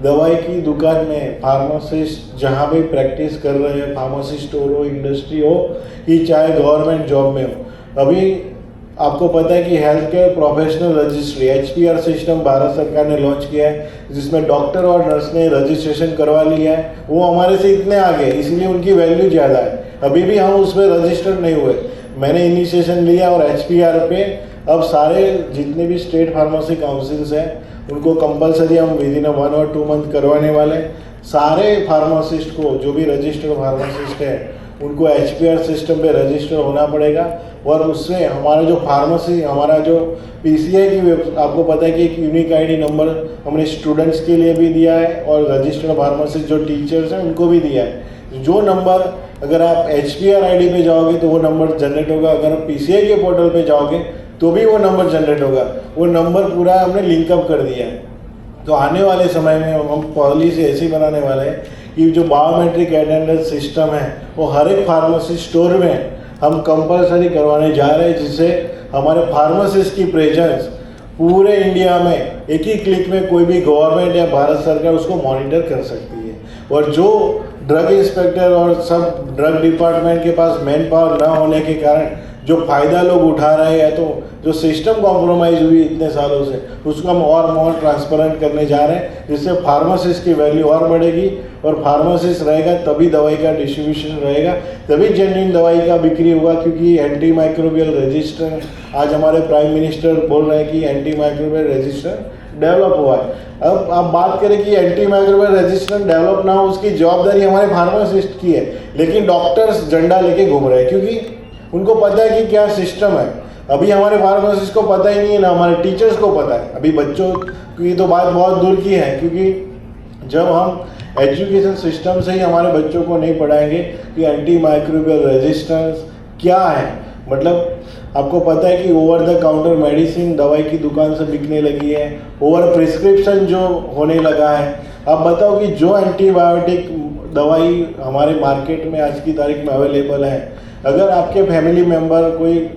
दवाई की दुकान में फार्मासिस्ट जहाँ भी प्रैक्टिस कर रहे हैं, फार्मेसी स्टोर हो, इंडस्ट्री हो, कि चाहे गवर्नमेंट जॉब में हो, अभी आपको पता है कि health care professional registry HPR system Bharat सरकार ने लॉन्च किया है, जिसमें डॉक्टर और नर्स ने रजिस्ट्रेशन करवा लिया है। वो हमारे से इतने आगे, इसलिए उनकी वैल्यू ज़्यादा है। अभी भी हम उसमें रजिस्टर्ड नहीं हुए। मैंने इनिशिएशन लिया और HPR पे अब सारे जितने भी स्टेट फार्मेसी काउंसिल्स हैं उनको कंपलसरी हम विदिन 1 और 2 मंथ करवाने वाले। सारे फार्मासिस्ट को, जो भी रजिस्टर्ड फार्मासिस्ट है, उनको HPR सिस्टम पे रजिस्टर होना पड़ेगा। और उससे हमारा जो फार्मेसी, हमारा जो PCI की आपको पता है कि एक यूनिक ID नंबर हमने स्टूडेंट्स के लिए भी दिया है और रजिस्टर्ड फार्मासिस्ट जो टीचर्स हैं उनको भी दिया है। जो नंबर अगर आप HPR ID पे जाओगे तो वो नंबर जनरेट होगा, अगर आप PCI के पोर्टल पे जाओगे तो भी वो नंबर जनरेट होगा। वो नंबर पूरा हमने लिंकअप कर दिया है। तो आने वाले समय में हम पॉलिसी ऐसी बनाने वाले हैं कि जो बायोमेट्रिक अटेंडेंस सिस्टम है वो हर एक फार्मेसी स्टोर में हम कंपलसरी करवाने जा रहे हैं, जिससे हमारे फार्मासिस्ट की प्रेजेंस पूरे इंडिया में एक ही क्लिक में कोई भी गवर्नमेंट या भारत सरकार उसको मॉनिटर कर सकती है। और जो ड्रग इंस्पेक्टर और सब ड्रग डिपार्टमेंट के पास मैन पावर न होने के कारण जो फ़ायदा लोग उठा रहे हैं, तो जो सिस्टम कॉम्प्रोमाइज़ हुई इतने सालों से, उसको हम और मोर ट्रांसपेरेंट करने जा रहे हैं, जिससे फार्मासिस्ट की वैल्यू और बढ़ेगी। और फार्मासिस्ट रहेगा तभी दवाई का डिस्ट्रीब्यूशन रहेगा, तभी जेन्युइन दवाई का बिक्री होगा। क्योंकि एंटी माइक्रोबियल रेजिस्टेंस, आज हमारे प्राइम मिनिस्टर बोल रहे हैं कि एंटी माइक्रोबियल रेजिस्टेंस डेवलप हुआ है। अब आप बात करें कि एंटी माइक्रोबियल रेजिस्टेंस डेवलप ना हो, उसकी जवाबदारी हमारे फार्मासिस्ट की है, लेकिन डॉक्टर्स झंडा लेके घूम रहे हैं क्योंकि उनको पता है कि क्या सिस्टम है। अभी हमारे फार्मासिस्ट को पता ही नहीं है, ना हमारे टीचर्स को पता है। अभी बच्चों की तो बात बहुत दूर की है, क्योंकि जब हम एजुकेशन सिस्टम से ही हमारे बच्चों को नहीं पढ़ाएंगे कि एंटी माइक्रोबियल रेजिस्टेंस क्या है, मतलब आपको पता है कि ओवर द काउंटर मेडिसिन दवाई की दुकान से बिकने लगी है, ओवर प्रिस्क्रिप्शन जो होने लगा है। अब बताओ कि जो एंटीबायोटिक दवाई हमारे मार्केट में आज की तारीख में अवेलेबल है, अगर आपके फैमिली मेम्बर कोई,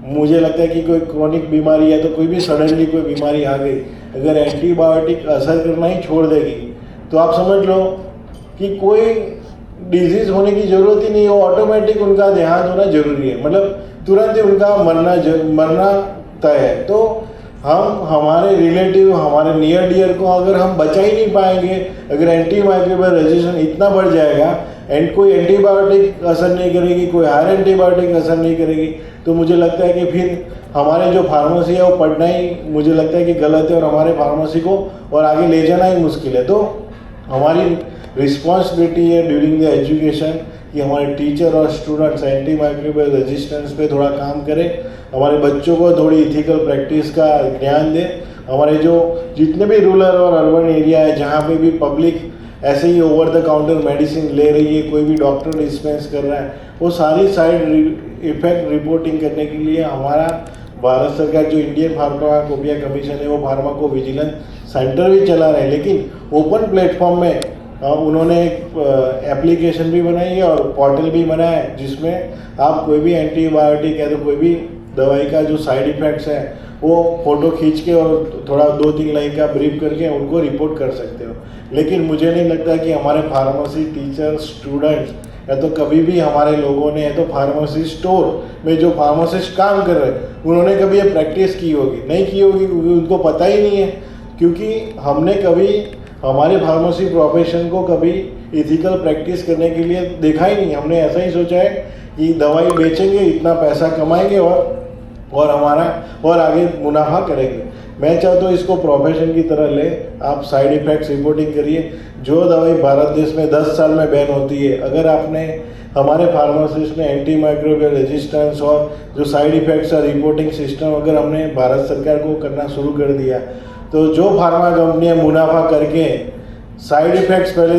मुझे लगता है कि कोई क्रॉनिक बीमारी है, तो कोई भी सडनली कोई बीमारी आ गई, अगर एंटीबायोटिक असर करना ही छोड़ देगी तो आप समझ लो कि कोई डिजीज़ होने की ज़रूरत ही नहीं हो, ऑटोमेटिक उनका देहांत होना जरूरी है, मतलब तुरंत ही उनका मरना तय है। तो हम हमारे रिलेटिव, हमारे नियर डियर को अगर हम बचा ही नहीं पाएंगे, अगर एंटी माइक्रोबियल रेजिस्टेंस इतना बढ़ जाएगा एंड कोई एंटीबायोटिक असर नहीं करेगी, कोई हायर एंटीबायोटिक असर नहीं करेगी, तो मुझे लगता है कि फिर हमारे जो फार्मेसी है वो पढ़ना ही मुझे लगता है कि गलत है, और हमारे फार्मेसी को और आगे ले जाना ही मुश्किल है। तो हमारी रिस्पॉन्सिबिलिटी है ड्यूरिंग द एजुकेशन कि हमारे टीचर और स्टूडेंट्स एंटी माइक्रोबियल रेजिस्टेंस पे थोड़ा काम करें, हमारे बच्चों को थोड़ी इथिकल प्रैक्टिस का ज्ञान दें। हमारे जो जितने भी रूरल और अर्बन एरिया है जहाँ पे भी पब्लिक ऐसे ही ओवर द काउंटर मेडिसिन ले रही है, कोई भी डॉक्टर डिस्पेंस कर रहा है, वो सारी साइड इफेक्ट रिपोर्टिंग करने के लिए हमारा भारत सरकार जो इंडियन फार्माकोपिया कमीशन है वो फार्माको विजिलेंस सेंटर भी चला रहे हैं। लेकिन ओपन प्लेटफॉर्म में उन्होंने एक एप्लीकेशन भी बनाई है और पोर्टल भी बनाया है जिसमें आप कोई भी एंटीबायोटिक है तो कोई भी दवाई का जो साइड इफ़ेक्ट्स हैं वो फ़ोटो खींच के और थोड़ा 2-3 लाइन का ब्रीफ करके उनको रिपोर्ट कर सकते हो। लेकिन मुझे नहीं लगता कि हमारे फार्मेसी टीचर्स, स्टूडेंट्स या तो कभी भी हमारे लोगों ने या तो फार्मेसी स्टोर में जो फार्मासिस्ट काम कर रहे हैं उन्होंने कभी ये प्रैक्टिस की होगी, नहीं की होगी क्योंकि उनको पता ही नहीं है। क्योंकि हमने कभी हमारे फार्मेसी प्रोफेशन को कभी इथिकल प्रैक्टिस करने के लिए देखा ही नहीं। हमने ऐसा ही सोचा है कि दवाई बेचेंगे, इतना पैसा कमाएंगे और हमारा और आगे मुनाफा करेंगे। मैं चाहता हूँ इसको प्रोफेशन की तरह ले, आप साइड इफ़ेक्ट्स रिपोर्टिंग करिए। जो दवाई भारत देश में 10 साल में बैन होती है, अगर आपने हमारे फार्मासिस्ट ने एंटी माइक्रोबियल रेजिस्टेंस और जो साइड इफ़ेक्ट्स का रिपोर्टिंग सिस्टम अगर हमने भारत सरकार को करना शुरू कर दिया तो जो फार्मा कंपनियाँ मुनाफा करके साइड इफ़ेक्ट्स पहले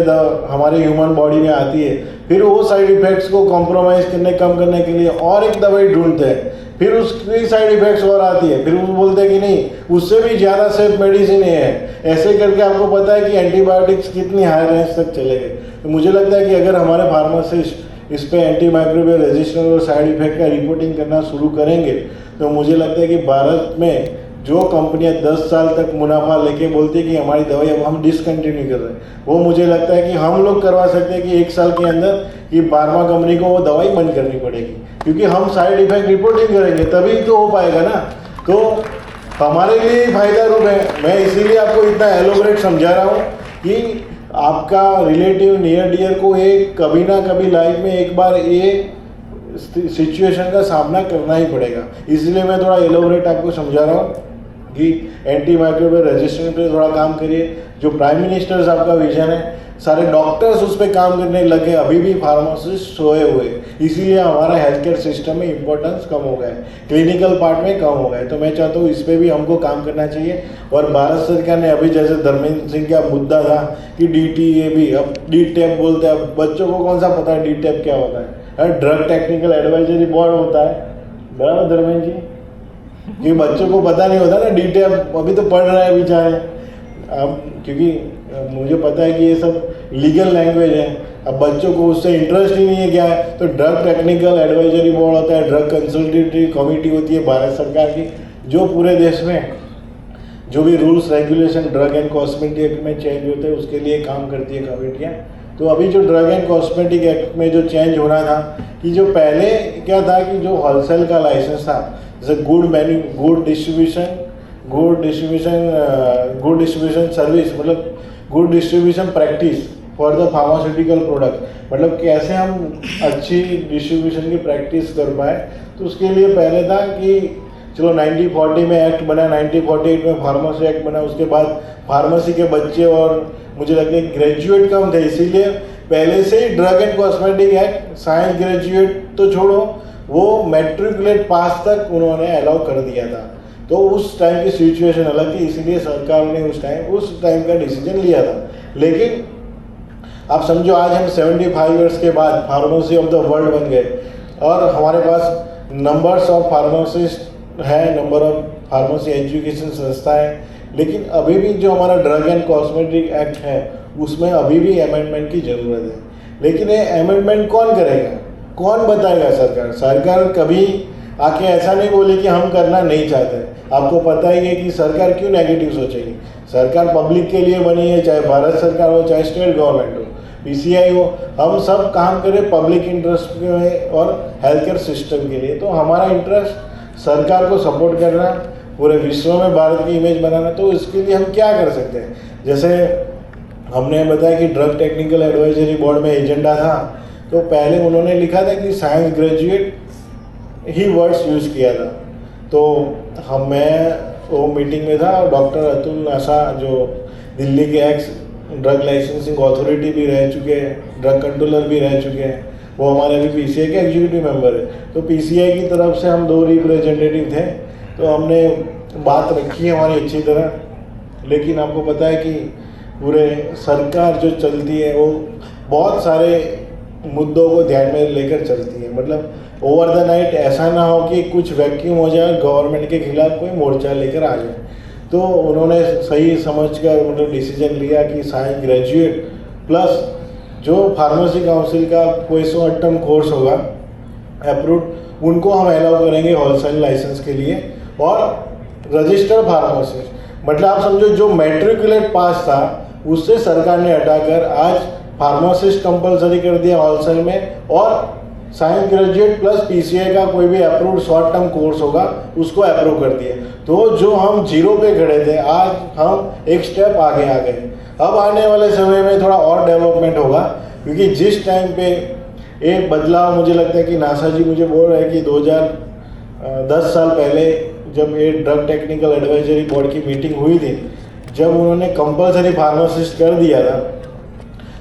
हमारे ह्यूमन बॉडी में आती है, फिर वो साइड इफ़ेक्ट्स को कॉम्प्रोमाइज़ करने कम करने के लिए और एक दवाई ढूंढते हैं, फिर उसकी साइड इफ़ेक्ट्स और आती है, फिर वो बोलते हैं कि नहीं उससे भी ज़्यादा सेफ मेडिसिन ये है। ऐसे करके आपको पता है कि एंटीबायोटिक्स कितनी हाई रेंज तक चले गए। तो मुझे लगता है कि अगर हमारे फार्मासिस्ट इस पर एंटी माइक्रोबियल रेजिस्टेंस और साइड इफ़ेक्ट का रिपोर्टिंग करना शुरू करेंगे तो मुझे लगता है कि भारत में जो कंपनियां 10 साल तक मुनाफा लेके बोलती है कि हमारी दवाई अब हम डिसकंटिन्यू कर रहे हैं, वो मुझे लगता है कि हम लोग करवा सकते हैं कि 1 साल के अंदर कि फार्मा कंपनी को वो दवाई बंद करनी पड़ेगी, क्योंकि हम साइड इफेक्ट रिपोर्टिंग करेंगे तभी तो हो पाएगा ना। तो हमारे लिए फायदा रूप है। मैं इसीलिए आपको इतना एलोबरेट समझा रहा हूँ कि आपका रिलेटिव नियर डियर को एक कभी ना कभी लाइफ में एक बार ये सिचुएशन का सामना करना ही पड़ेगा। इसलिए मैं थोड़ा एलोबरेट आपको समझा रहा हूँ कि एंटी माइक्रोबियल रेजिस्टेंस पे थोड़ा काम करिए। जो प्राइम मिनिस्टर्स आपका विजन है, सारे डॉक्टर्स उस पर काम करने लगे, अभी भी फार्मासिस्ट सोए हुए, इसीलिए हमारा हेल्थ केयर सिस्टम में इंपॉर्टेंस कम हो गया है, क्लिनिकल पार्ट में कम हो गया है। तो मैं चाहता हूँ इस पर भी हमको काम करना चाहिए। और भारत सरकार ने अभी जैसे धर्मेंद्र सिंह का मुद्दा था कि DTA भी अब DTAP बोलते हैं। अब बच्चों को कौन सा पता है DTAP क्या होता है? ड्रग टेक्निकल एडवाइजरी बोर्ड होता है, बराबर धर्मेंद्र जी? कि बच्चों को पता नहीं होता ना DTAP, अभी तो पढ़ रहे हैं बेचारे। अब क्योंकि मुझे पता है कि ये सब लीगल लैंग्वेज है, अब बच्चों को उससे इंटरेस्ट ही नहीं है क्या है। तो ड्रग टेक्निकल एडवाइजरी बोर्ड होता है, ड्रग कंसल्टेटिव कमेटी होती है भारत सरकार की, जो पूरे देश में जो भी rules regulation drug and cosmetic act में चेंज होते हैं उसके लिए काम करती है कमेटियाँ। तो अभी जो ड्रग एंड कॉस्मेटिक एक्ट में जो चेंज होना था कि जो पहले क्या था कि जो होलसेल का लाइसेंस था, जैसे गुड डिस्ट्रीब्यूशन सर्विस, मतलब good distribution practice for the pharmaceutical product, मतलब कैसे हम अच्छी डिस्ट्रीब्यूशन की प्रैक्टिस कर पाए। तो उसके लिए पहले था कि चलो 1940 में एक्ट बना, 1948 में फार्मेसी एक्ट बना, उसके बाद फार्मेसी के बच्चे और मुझे लगता है ग्रेजुएट कम थे, इसीलिए पहले से ही drug and cosmetic act science graduate तो छोड़ो, वो मैट्रिकुलेट पास तक उन्होंने अलाउ कर दिया था। तो उस टाइम की सिचुएशन अलग थी, इसीलिए सरकार ने उस टाइम का डिसीजन लिया था। लेकिन आप समझो आज हम 75 ईयर्स के बाद फार्मेसी ऑफ द वर्ल्ड बन गए और हमारे पास नंबर्स ऑफ फार्मासिस्ट है, नंबर ऑफ फार्मेसी एजुकेशन संस्था है, लेकिन अभी भी जो हमारा ड्रग एंड कॉस्मेटिक एक्ट है उसमें अभी भी अमेंडमेंट की ज़रूरत है। लेकिन ये अमेंडमेंट कौन करेगा, कौन बताएगा? सरकार कभी आके ऐसा नहीं बोले कि हम करना नहीं चाहते। आपको पता ही है कि सरकार क्यों नेगेटिव सोचेगी। सरकार पब्लिक के लिए बनी है, चाहे भारत सरकार हो चाहे स्टेट गवर्नमेंट हो, PCI हो, हम सब काम करें पब्लिक इंटरेस्ट में और हेल्थ केयर सिस्टम के लिए। तो हमारा इंटरेस्ट सरकार को सपोर्ट करना, पूरे विश्व में भारत की इमेज बनाना। तो इसके लिए हम क्या कर सकते हैं? जैसे हमने बताया कि ड्रग टेक्निकल एडवाइजरी बोर्ड में एजेंडा था, तो पहले उन्होंने लिखा था कि साइंस ग्रेजुएट ही वर्ड्स यूज़ किया था। तो मैं वो मीटिंग में था और डॉक्टर अतुल नासा जो दिल्ली के एक्स ड्रग लाइसेंसिंग अथॉरिटी भी रह चुके हैं, ड्रग कंट्रोलर भी रह चुके हैं, वो हमारे अभी PCI के एग्जीक्यूटिव मेंबर है। तो PCI की तरफ से हम 2 रिप्रेजेंटेटिव थे, तो हमने बात रखी है हमारी अच्छी तरह। लेकिन आपको पता है कि पूरे सरकार जो चलती है वो बहुत सारे मुद्दों को ध्यान में लेकर चलती है। मतलब ओवर द नाइट ऐसा ना हो कि कुछ वैक्यूम हो जाए, गवर्नमेंट के खिलाफ कोई मोर्चा लेकर आ जाए। तो उन्होंने सही समझकर मतलब डिसीजन लिया कि साइंस ग्रेजुएट प्लस जो फार्मेसी काउंसिल का कोई शॉर्ट टर्म कोर्स होगा अप्रूव्ड, उनको हम अलाउ करेंगे होलसेल लाइसेंस के लिए। और रजिस्टर्ड फार्मासिस्ट मतलब आप समझो जो मैट्रिकुलेट पास था उससे सरकार ने हटाकर आज फार्मासिस्ट कंपलसरी कर दिया होलसेल में, और साइंस ग्रेजुएट प्लस पीसीआई का कोई भी अप्रूव्ड शॉर्ट टर्म कोर्स होगा उसको अप्रूव कर दिया। तो जो हम जीरो पे खड़े थे आज हम एक स्टेप आगे आ गए। अब आने वाले समय में थोड़ा और डेवलपमेंट होगा, क्योंकि जिस टाइम पे एक बदलाव मुझे लगता है कि नासा जी मुझे बोल रहे हैं कि 2010 साल पहले जब ये ड्रग टेक्निकल एडवाइजरी बोर्ड की मीटिंग हुई थी, जब उन्होंने कंपलसरी फार्मासिस्ट कर दिया था,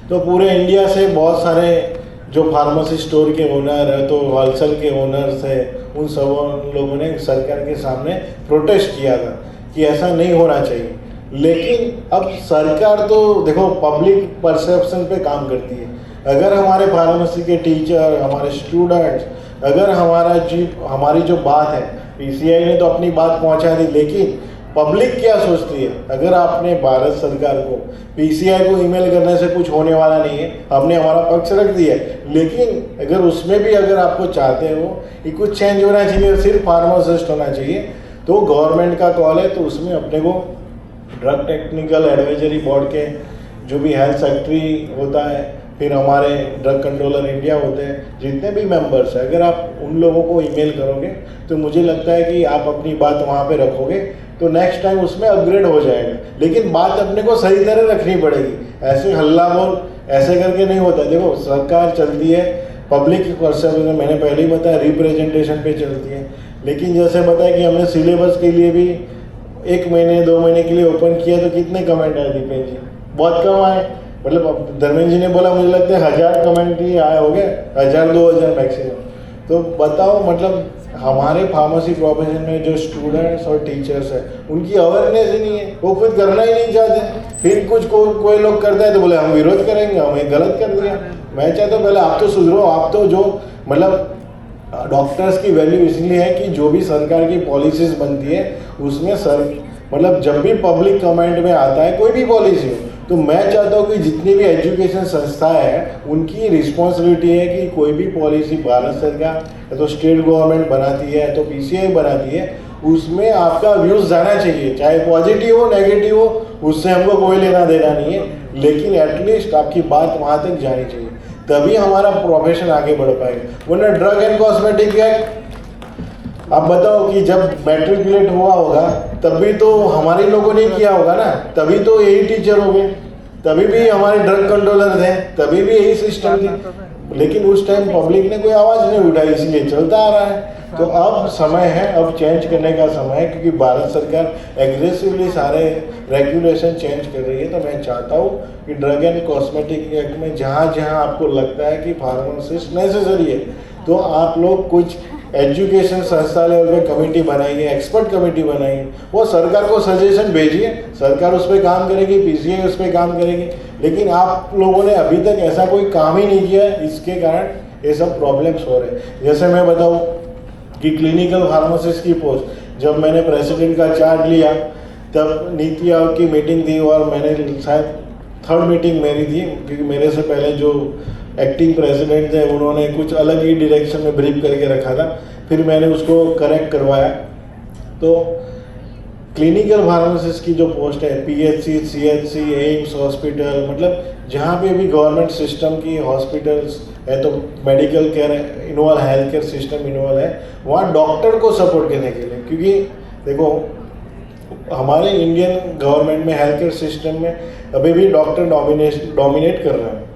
तो पूरे इंडिया से बहुत सारे जो फार्मेसी स्टोर के ओनर है, तो होलसेल के ओनर्स है, उन सब लोगों ने सरकार के सामने प्रोटेस्ट किया था कि ऐसा नहीं होना चाहिए। लेकिन अब सरकार तो देखो पब्लिक परसेप्शन पे काम करती है। अगर हमारे फार्मेसी के टीचर, हमारे स्टूडेंट्स, अगर हमारी जो बात है, पीसीआई ने तो अपनी बात पहुंचा दी, लेकिन पब्लिक क्या सोचती है? अगर आपने भारत सरकार को पीसीआई को ईमेल करने से कुछ होने वाला नहीं है, हमने हमारा पक्ष रख दिया है, लेकिन अगर उसमें भी अगर आपको चाहते हो कि कुछ चेंज होना चाहिए, सिर्फ फार्मासिस्ट होना चाहिए, तो गवर्नमेंट का कॉल है, तो उसमें अपने को ड्रग टेक्निकल एडवाइजरी बोर्ड के जो भी हेल्थ सेक्रेटरी होता है, फिर हमारे ड्रग कंट्रोलर इंडिया होते हैं, जितने भी मेंबर्स हैं, अगर आप उन लोगों को ईमेल करोगे तो मुझे लगता है कि आप अपनी बात वहाँ पे रखोगे तो नेक्स्ट टाइम उसमें अपग्रेड हो जाएगा। लेकिन बात अपने को सही तरह रखनी पड़ेगी, ऐसे हल्ला बोल ऐसे करके नहीं होता। देखो सरकार चलती है पब्लिक परसेप्शन, मैंने पहले ही बताया रिप्रेजेंटेशन पे चलती है, लेकिन जैसे बताया कि हमने सिलेबस के लिए भी 1 महीने 2 महीने के लिए ओपन किया तो कितने कमेंट आए दीपेन जी? बहुत कम आए। मतलब धर्मेंद्र जी ने बोला मुझे लगता है 1000 कमेंट ही आए हो गए, 1000-2000 मैक्सिमम। तो बताओ मतलब हमारे फार्मेसी प्रोफेशन में जो स्टूडेंट्स और टीचर्स हैं उनकी अवेयरनेस ही नहीं है, वो खुद करना ही नहीं चाहते। फिर कुछ कोई लोग करता है तो बोले हम विरोध करेंगे, हमें गलत कर दिया। मैं चाहता हूँ पहले आप तो सुधरो। आप तो जो मतलब डॉक्टर्स की वैल्यू इसलिए है कि जो भी सरकार की पॉलिसीज बनती है उसमें मतलब जब भी पब्लिक कमेंट में आता है कोई भी पॉलिसी हो, तो मैं चाहता हूँ कि जितनी भी एजुकेशन संस्थाएं हैं उनकी रिस्पॉन्सिबिलिटी है कि कोई भी पॉलिसी भारत सरकार या तो स्टेट गवर्नमेंट बनाती है तो पीसीआई बनाती है, उसमें आपका व्यूज़ जाना चाहिए, चाहे पॉजिटिव हो नेगेटिव हो, उससे हमको कोई लेना देना नहीं है, लेकिन एटलीस्ट आपकी बात वहाँ तक जानी चाहिए, तभी हमारा प्रोफेशन आगे बढ़ पाएगा। वरना ड्रग एंड कॉस्मेटिक एक्ट आप बताओ कि जब मैट्रिकुलेट हुआ होगा तब भी तो हमारे लोगों ने किया होगा ना, तभी तो यही टीचर हो गए, तभी भी हमारे ड्रग कंट्रोलर थे, तभी भी यही सिस्टम थी, लेकिन उस टाइम पब्लिक ने कोई आवाज़ नहीं उठाई, इसलिए चलता आ रहा है। तो अब समय है, अब चेंज करने का समय है, क्योंकि भारत सरकार एग्रेसिवली सारे रेगुलेशन चेंज कर रही है। तो मैं चाहता हूँ कि ड्रग एंड कॉस्मेटिक एक्ट में जहाँ जहाँ आपको लगता है कि फार्मासिस्ट नेसेसरी है, तो आप लोग कुछ एजुकेशन संस्था लेवल पे कमेटी बनाइए, एक्सपर्ट कमेटी बनाइए, वो सरकार को सजेशन भेजिए, सरकार उस पर काम करेगी, पीसीआई उस पर काम करेगी, लेकिन आप लोगों ने अभी तक ऐसा कोई काम ही नहीं किया, इसके कारण ये सब प्रॉब्लम्स हो रहे हैं। जैसे मैं बताऊँ कि क्लिनिकल फार्मासिस्ट की पोस्ट जब मैंने प्रेसिडेंट का चार्ज लिया तब नीति आयोग की मीटिंग थी, और मैंने शायद 3rd मीटिंग मेरी थी, क्योंकि मेरे से पहले जो एक्टिंग प्रेसिडेंट थे उन्होंने कुछ अलग ही डायरेक्शन में ब्रीफ करके रखा था, फिर मैंने उसको करेक्ट करवाया। तो क्लिनिकल फार्मासिस्ट की जो पोस्ट है पीएचसी, सीएचसी, एम्स हॉस्पिटल, मतलब जहाँ पे भी गवर्नमेंट सिस्टम की हॉस्पिटल्स है तो medical care involve, health care system involve है, वहाँ डॉक्टर को सपोर्ट करने के लिए, क्योंकि देखो हमारे इंडियन गवर्नमेंट में हेल्थ केयर सिस्टम में अभी भी डॉक्टर डोमिनेट कर रहे हैं।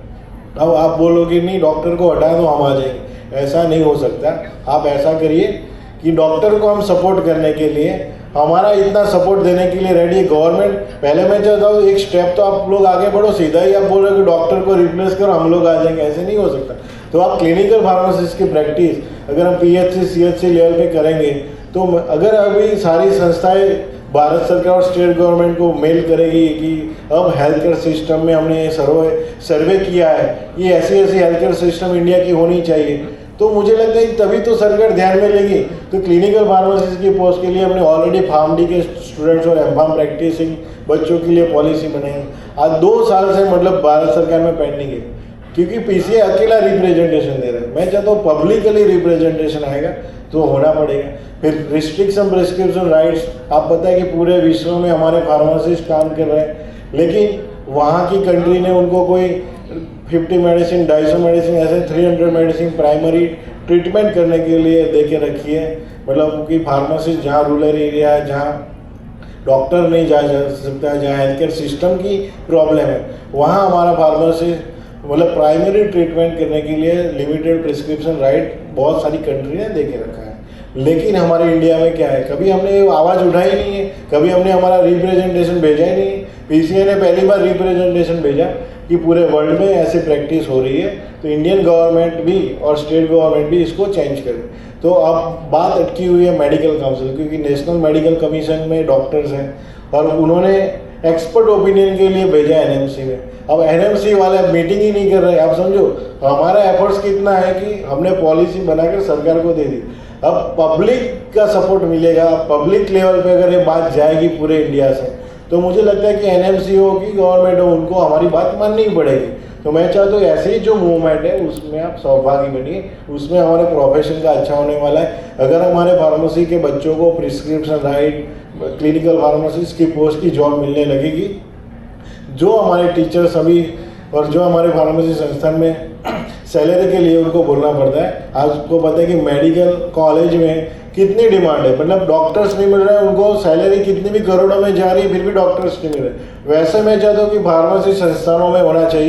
अब आप बोलोगे नहीं डॉक्टर को हटा दो हम आ जाएंगे, ऐसा नहीं हो सकता। आप ऐसा करिए कि डॉक्टर को हम सपोर्ट करने के लिए, हमारा इतना सपोर्ट देने के लिए रेडी है गवर्नमेंट। पहले मैं चाहता हूँ एक स्टेप तो आप लोग आगे बढ़ो, सीधा ही आप बोल रहे हो कि डॉक्टर को रिप्लेस करो हम लोग आ जाएंगे, ऐसे नहीं हो सकता। तो आप क्लिनिकल फार्मासिस्ट की प्रैक्टिस अगर हम पीएचसी सीएचसी लेवल पे करेंगे, तो अगर अभी सारी संस्थाएं भारत सरकार और स्टेट गवर्नमेंट को मेल करेगी कि अब हेल्थ केयर सिस्टम में हमने सर्वे किया है, ये ऐसी हेल्थ केयर सिस्टम इंडिया की होनी चाहिए, तो मुझे लगता है कि तभी तो सरकार ध्यान में लेगी। तो क्लिनिकल फार्मासिस्ट की पोस्ट के लिए हमने ऑलरेडी फार्मडी के स्टूडेंट्स और एमफार्म प्रैक्टिसिंग बच्चों के लिए पॉलिसी बनाई। आज 2 साल से मतलब भारत सरकार में पेंडिंग है, क्योंकि पीसीए अकेला रिप्रेजेंटेशन दे रहा है। मैं चाहता हूँ पब्लिकली रिप्रेजेंटेशन आएगा तो होना पड़ेगा। फिर रिस्ट्रिक्शन प्रिस्क्रिप्शन राइट्स, आप पता है कि पूरे विश्व में हमारे फार्मासिस्ट काम कर रहे हैं, लेकिन वहाँ की कंट्री ने उनको कोई 50 मेडिसिन 250 मेडिसिन ऐसे 300 मेडिसिन प्राइमरी ट्रीटमेंट करने के लिए दे के रखी है। मतलब कि फार्मासिस्ट जहाँ रूरल एरिया है, जहाँ डॉक्टर नहीं जा सकता है, जहाँ हेल्थ केयर सिस्टम की प्रॉब्लम है, वहाँ हमारा फार्मासिस्ट मतलब प्राइमरी ट्रीटमेंट करने के लिए लिमिटेड प्रिस्क्रिप्शन राइट बहुत सारी कंट्री ने दे के रखा है। लेकिन हमारे इंडिया में क्या है, कभी हमने आवाज़ उठाई नहीं है, कभी हमने हमारा रिप्रेजेंटेशन भेजा ही नहीं है। पीसीए ने पहली बार रिप्रेजेंटेशन भेजा कि पूरे वर्ल्ड में ऐसे प्रैक्टिस हो रही है, तो इंडियन गवर्नमेंट भी और स्टेट गवर्नमेंट भी इसको चेंज करे। तो अब बात अटकी हुई है मेडिकल काउंसिल, क्योंकि नेशनल मेडिकल कमीशन में डॉक्टर्स हैं और उन्होंने एक्सपर्ट ओपिनियन के लिए भेजा एनएमसी में। अब एनएमसी वाले अब मीटिंग ही नहीं कर रहे। आप समझो हमारा एफर्ट्स कितना है कि हमने पॉलिसी बनाकर सरकार को दे दी। अब पब्लिक का सपोर्ट मिलेगा, पब्लिक लेवल पे अगर ये बात जाएगी पूरे इंडिया से, तो मुझे लगता है कि एनएमसी हो कि गवर्नमेंट हो, उनको हमारी बात माननी पड़ेगी। तो मैं चाहता हूँ ऐसे ही जो मूवमेंट है उसमें आप सहभागी बनिए, उसमें हमारे प्रोफेशन का अच्छा होने वाला है। अगर हमारे फार्मेसी के बच्चों को प्रिस्क्रिप्शन राइट, क्लिनिकल फार्मासिस्ट की पोस्ट की जॉब मिलने लगेगी, जो हमारे टीचर सभी और जो हमारे फार्मेसी संस्थान में सैलरी के लिए उनको बोलना पड़ता है। आज को पता है कि मेडिकल कॉलेज में कितनी डिमांड है, मतलब डॉक्टर्स नहीं मिल रहे हैं, उनको सैलरी कितनी भी करोड़ों में जा रही है, फिर भी डॉक्टर्स नहीं मिल रहे। वैसे मैं चाहता हूँ कि फार्मेसी संस्थानों में होना चाहिए।